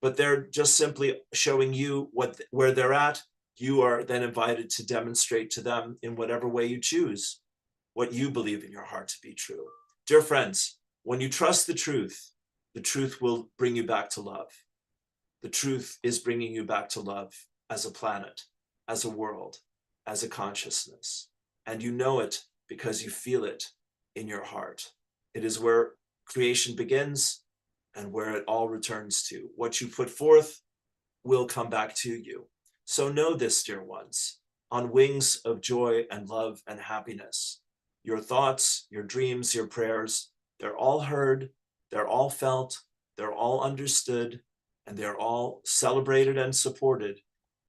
but they're just simply showing you where they're at. You are then invited to demonstrate to them in whatever way you choose what you believe in your heart to be true. Dear friends, when you trust the truth will bring you back to love. The truth is bringing you back to love as a planet, as a world, as a consciousness. And you know it because you feel it in your heart. It is where creation begins and where it all returns to. What you put forth will come back to you. So know this, dear ones, on wings of joy and love and happiness, your thoughts, your dreams, your prayers, they're all heard, they're all felt, they're all understood, and they're all celebrated and supported.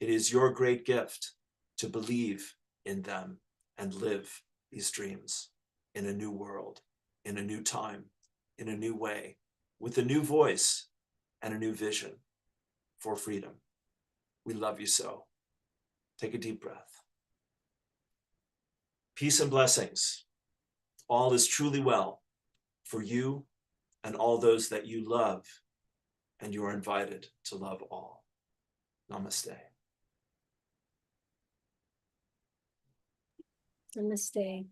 It is your great gift to believe in them and live these dreams in a new world, in a new time, in a new way, with a new voice and a new vision for freedom. We love you so. Take a deep breath. Peace and blessings. All is truly well for you and all those that you love, and you are invited to love all. Namaste. Namaste.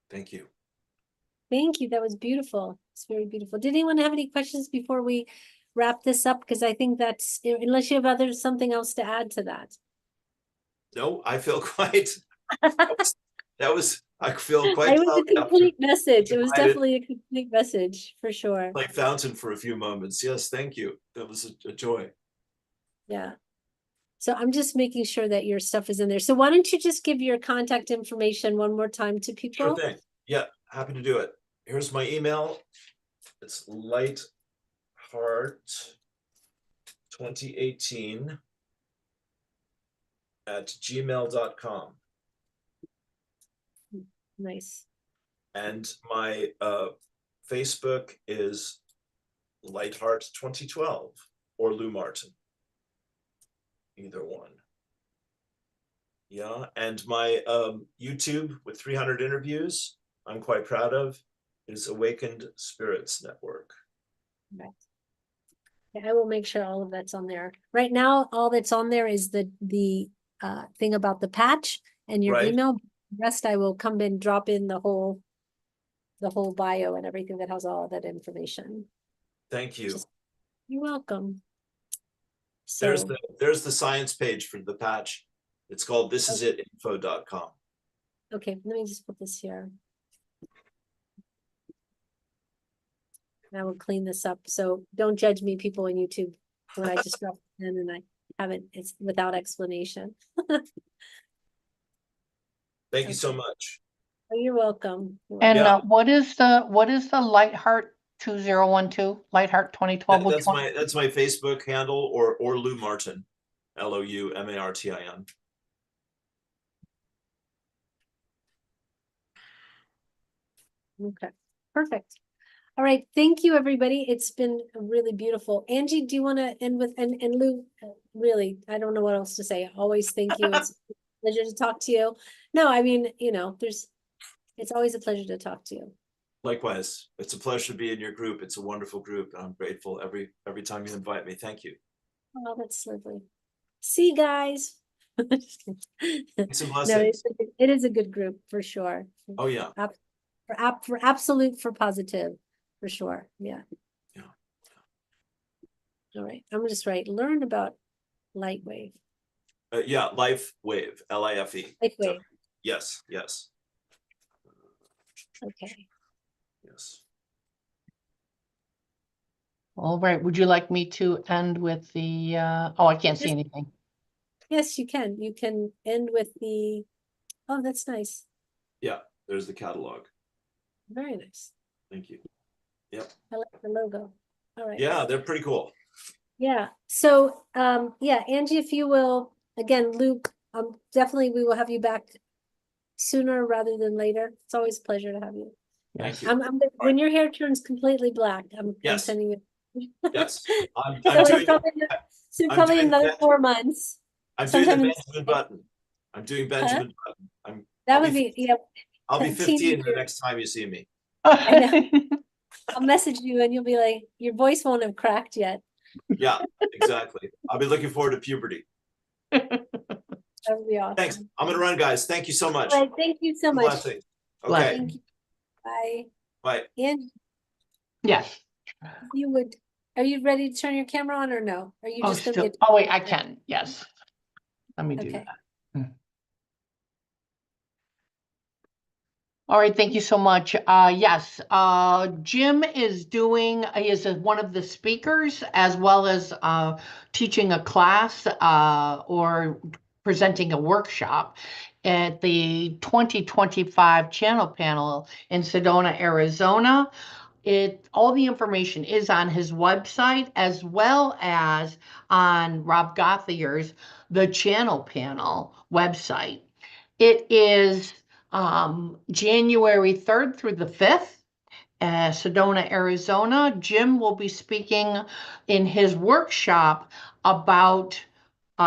Thank you. Thank you. That was beautiful. It's very beautiful. Did anyone have any questions before we wrap this up? Because I think that's, unless you have something else to add to that. No, I feel quite, I feel quite It was a complete message. It was provided- definitely a complete message for sure. like fountain for a few moments. Yes, thank you. That was a joy. Yeah. So I'm just making sure that your stuff is in there. So why don't you just give your contact information one more time to people? Sure thing. Yeah, happy to do it. Here's my email. It's lightheart2018@gmail.com. Nice. And my Facebook is lightheart2012 or Lou Martin. Either one. Yeah, and my YouTube with 300 interviews, I'm quite proud of, is Awakened Spirits Network. Right. Yeah, I will make sure all of that's on there. Right now, all that's on there is the thing about the patch and your Right. email. The rest I will come in, drop in the whole bio and everything that has all that information. Thank you. You're welcome. So There's the science page for the patch. It's called thisisit.info.com. Okay, let me just put this here. And I will clean this up. So don't judge me, people on YouTube, when I just drop it in and I haven't, it's without explanation. Thank you so Okay. much. Oh, you're welcome. You're And Yeah. what is the Lightheart 2012? Lightheart 2012? Which one? That's my Facebook handle, or Lou Martin, LOUMARTIN. Okay, perfect. All right, thank you, everybody. It's been really beautiful. Angie, do you want to end with, and Lou, really, I don't know what else to say. Always thank you. It's a pleasure to talk to you. No, I mean, you know, it's always a pleasure to talk to you. Likewise, it's a pleasure to be in your group. It's a wonderful group. I'm grateful every time you invite me. Thank you. Oh, that's lovely. See, guys. Just kidding. Peace and No, blessings. it is a good group for sure. Oh yeah. For absolute, for positive, for sure. Yeah. Yeah. All right. I'm gonna just write, learn about Lightwave. Yeah, Life Wave, LIFE. Lightwave. Yes, yes, Okay. yes. All right. Would you like me to end with the, oh, I can't see Yes. anything. Yes, you can. You can end with the, oh, that's nice. Yeah, there's the catalog. Very nice. Thank you. Yep. I like the logo. All right. Yeah, they're pretty cool. Yeah. So, yeah, Angie, if you will, again, Luke, definitely we will have you back sooner rather than later. It's always a pleasure to have you. Thank Yes. you. When your hair turns completely black, I'm Yes. sending you. Yes. I'm So doing I'm probably doing another the- 4 months. I'm doing the sometime in- Benjamin Button. I'm doing Benjamin Button. That would be, yeah. I'll be 15 the teenager. next time you see me. I know. I'll message you and you'll be like, your voice won't have cracked yet. Yeah, exactly. I'll be looking forward to puberty. That would be awesome. Thanks. I'm gonna run, guys. Thank you so much. All right, thank you so much. Blessings. Okay. Thank you. Bye. Bye. And Yes. you would, are you ready to turn your camera on or no? Are you Oh, just gonna still, get? oh, wait, I can. Yes. Let me do Okay. that. All right, thank you so much. Yes, Jim is one of the speakers as well as teaching a class or presenting a workshop at the 2025 channel panel in Sedona, Arizona. All the information is on his website as well as on Rob Gothier's The Channel Panel website. It is January 3rd through the 5th, Sedona, Arizona. Jim will be speaking in his workshop about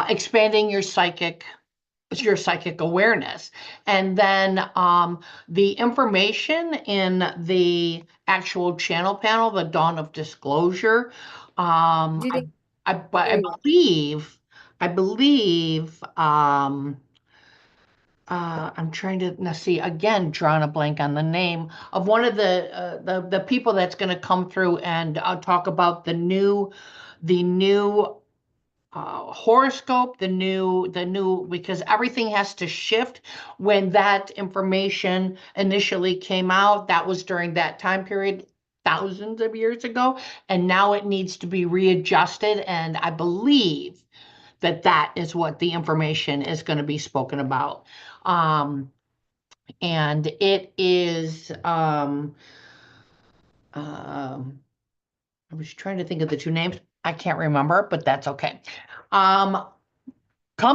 expanding your psychic awareness. And then the information in the actual channel panel, the Dawn of Disclosure, Do you think- I Very well. believe I'm trying to now see again, drawing a blank on the name of one of the people that's going to come through and talk about the new horoscope, the new because everything has to shift. When that information initially came out, that was during that time period thousands of years ago, and now it needs to be readjusted, and I believe that is what the information is going to be spoken about. And it is I was trying to think of the two names. I can't remember, but that's okay. Come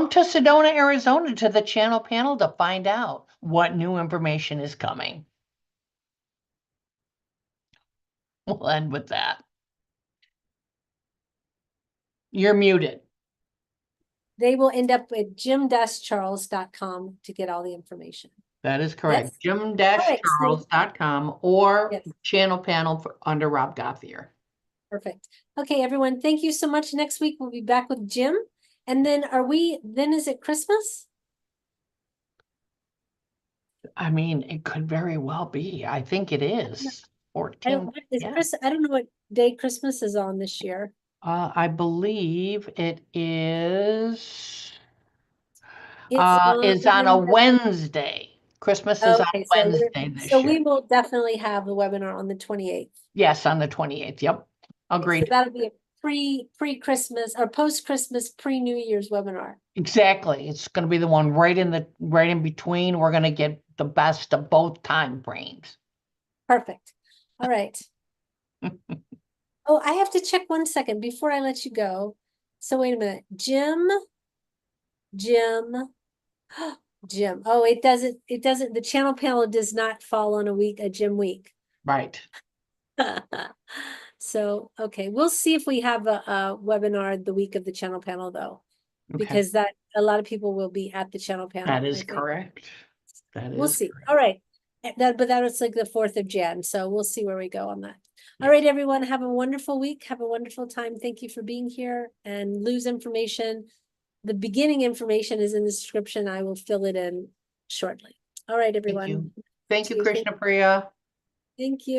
to Sedona, Arizona to the channel panel to find out what new information is coming. We'll end with that. You're muted. They will end up at jim-charles.com to get all the information. That is correct. Yes. jim-charles.com or Yes. channel panel under Rob Gothier. Perfect. Okay, everyone, thank you so much. Next week, we'll be back with Jim. And then is it Christmas? I mean, it could very well be. I think it is. 14. Yeah. I don't know what day Christmas is on this year. I believe it is. It's It's on a Wednesday. Christmas is on Okay, so Wednesday this so year. we will definitely have the webinar on the 28th. Yes, on the 28th. Yep. So Agreed. that'll be a pre-Christmas or post-Christmas, pre-New Year's webinar. Exactly. It's going to be the one right in between. We're going to get the best of both time frames. Perfect. All right. Oh, I have to check 1 second before I let you go. So wait a minute. Jim. Oh, it doesn't, the channel panel does not fall on a Jim week. Right. So, okay, we'll see if we have a webinar the week of the channel panel though, Okay. because that a lot of people will be at the channel panel. That I is think. correct. That We'll is see. correct. All right. But that was like the 4th of Jan. So we'll see where we go on that. All right, everyone, have a wonderful week. Have a wonderful time. Thank you for being here, and lose information. The beginning information is in the description. I will fill it in shortly. All right, everyone. Thank you, Krishna Priya. Thank you.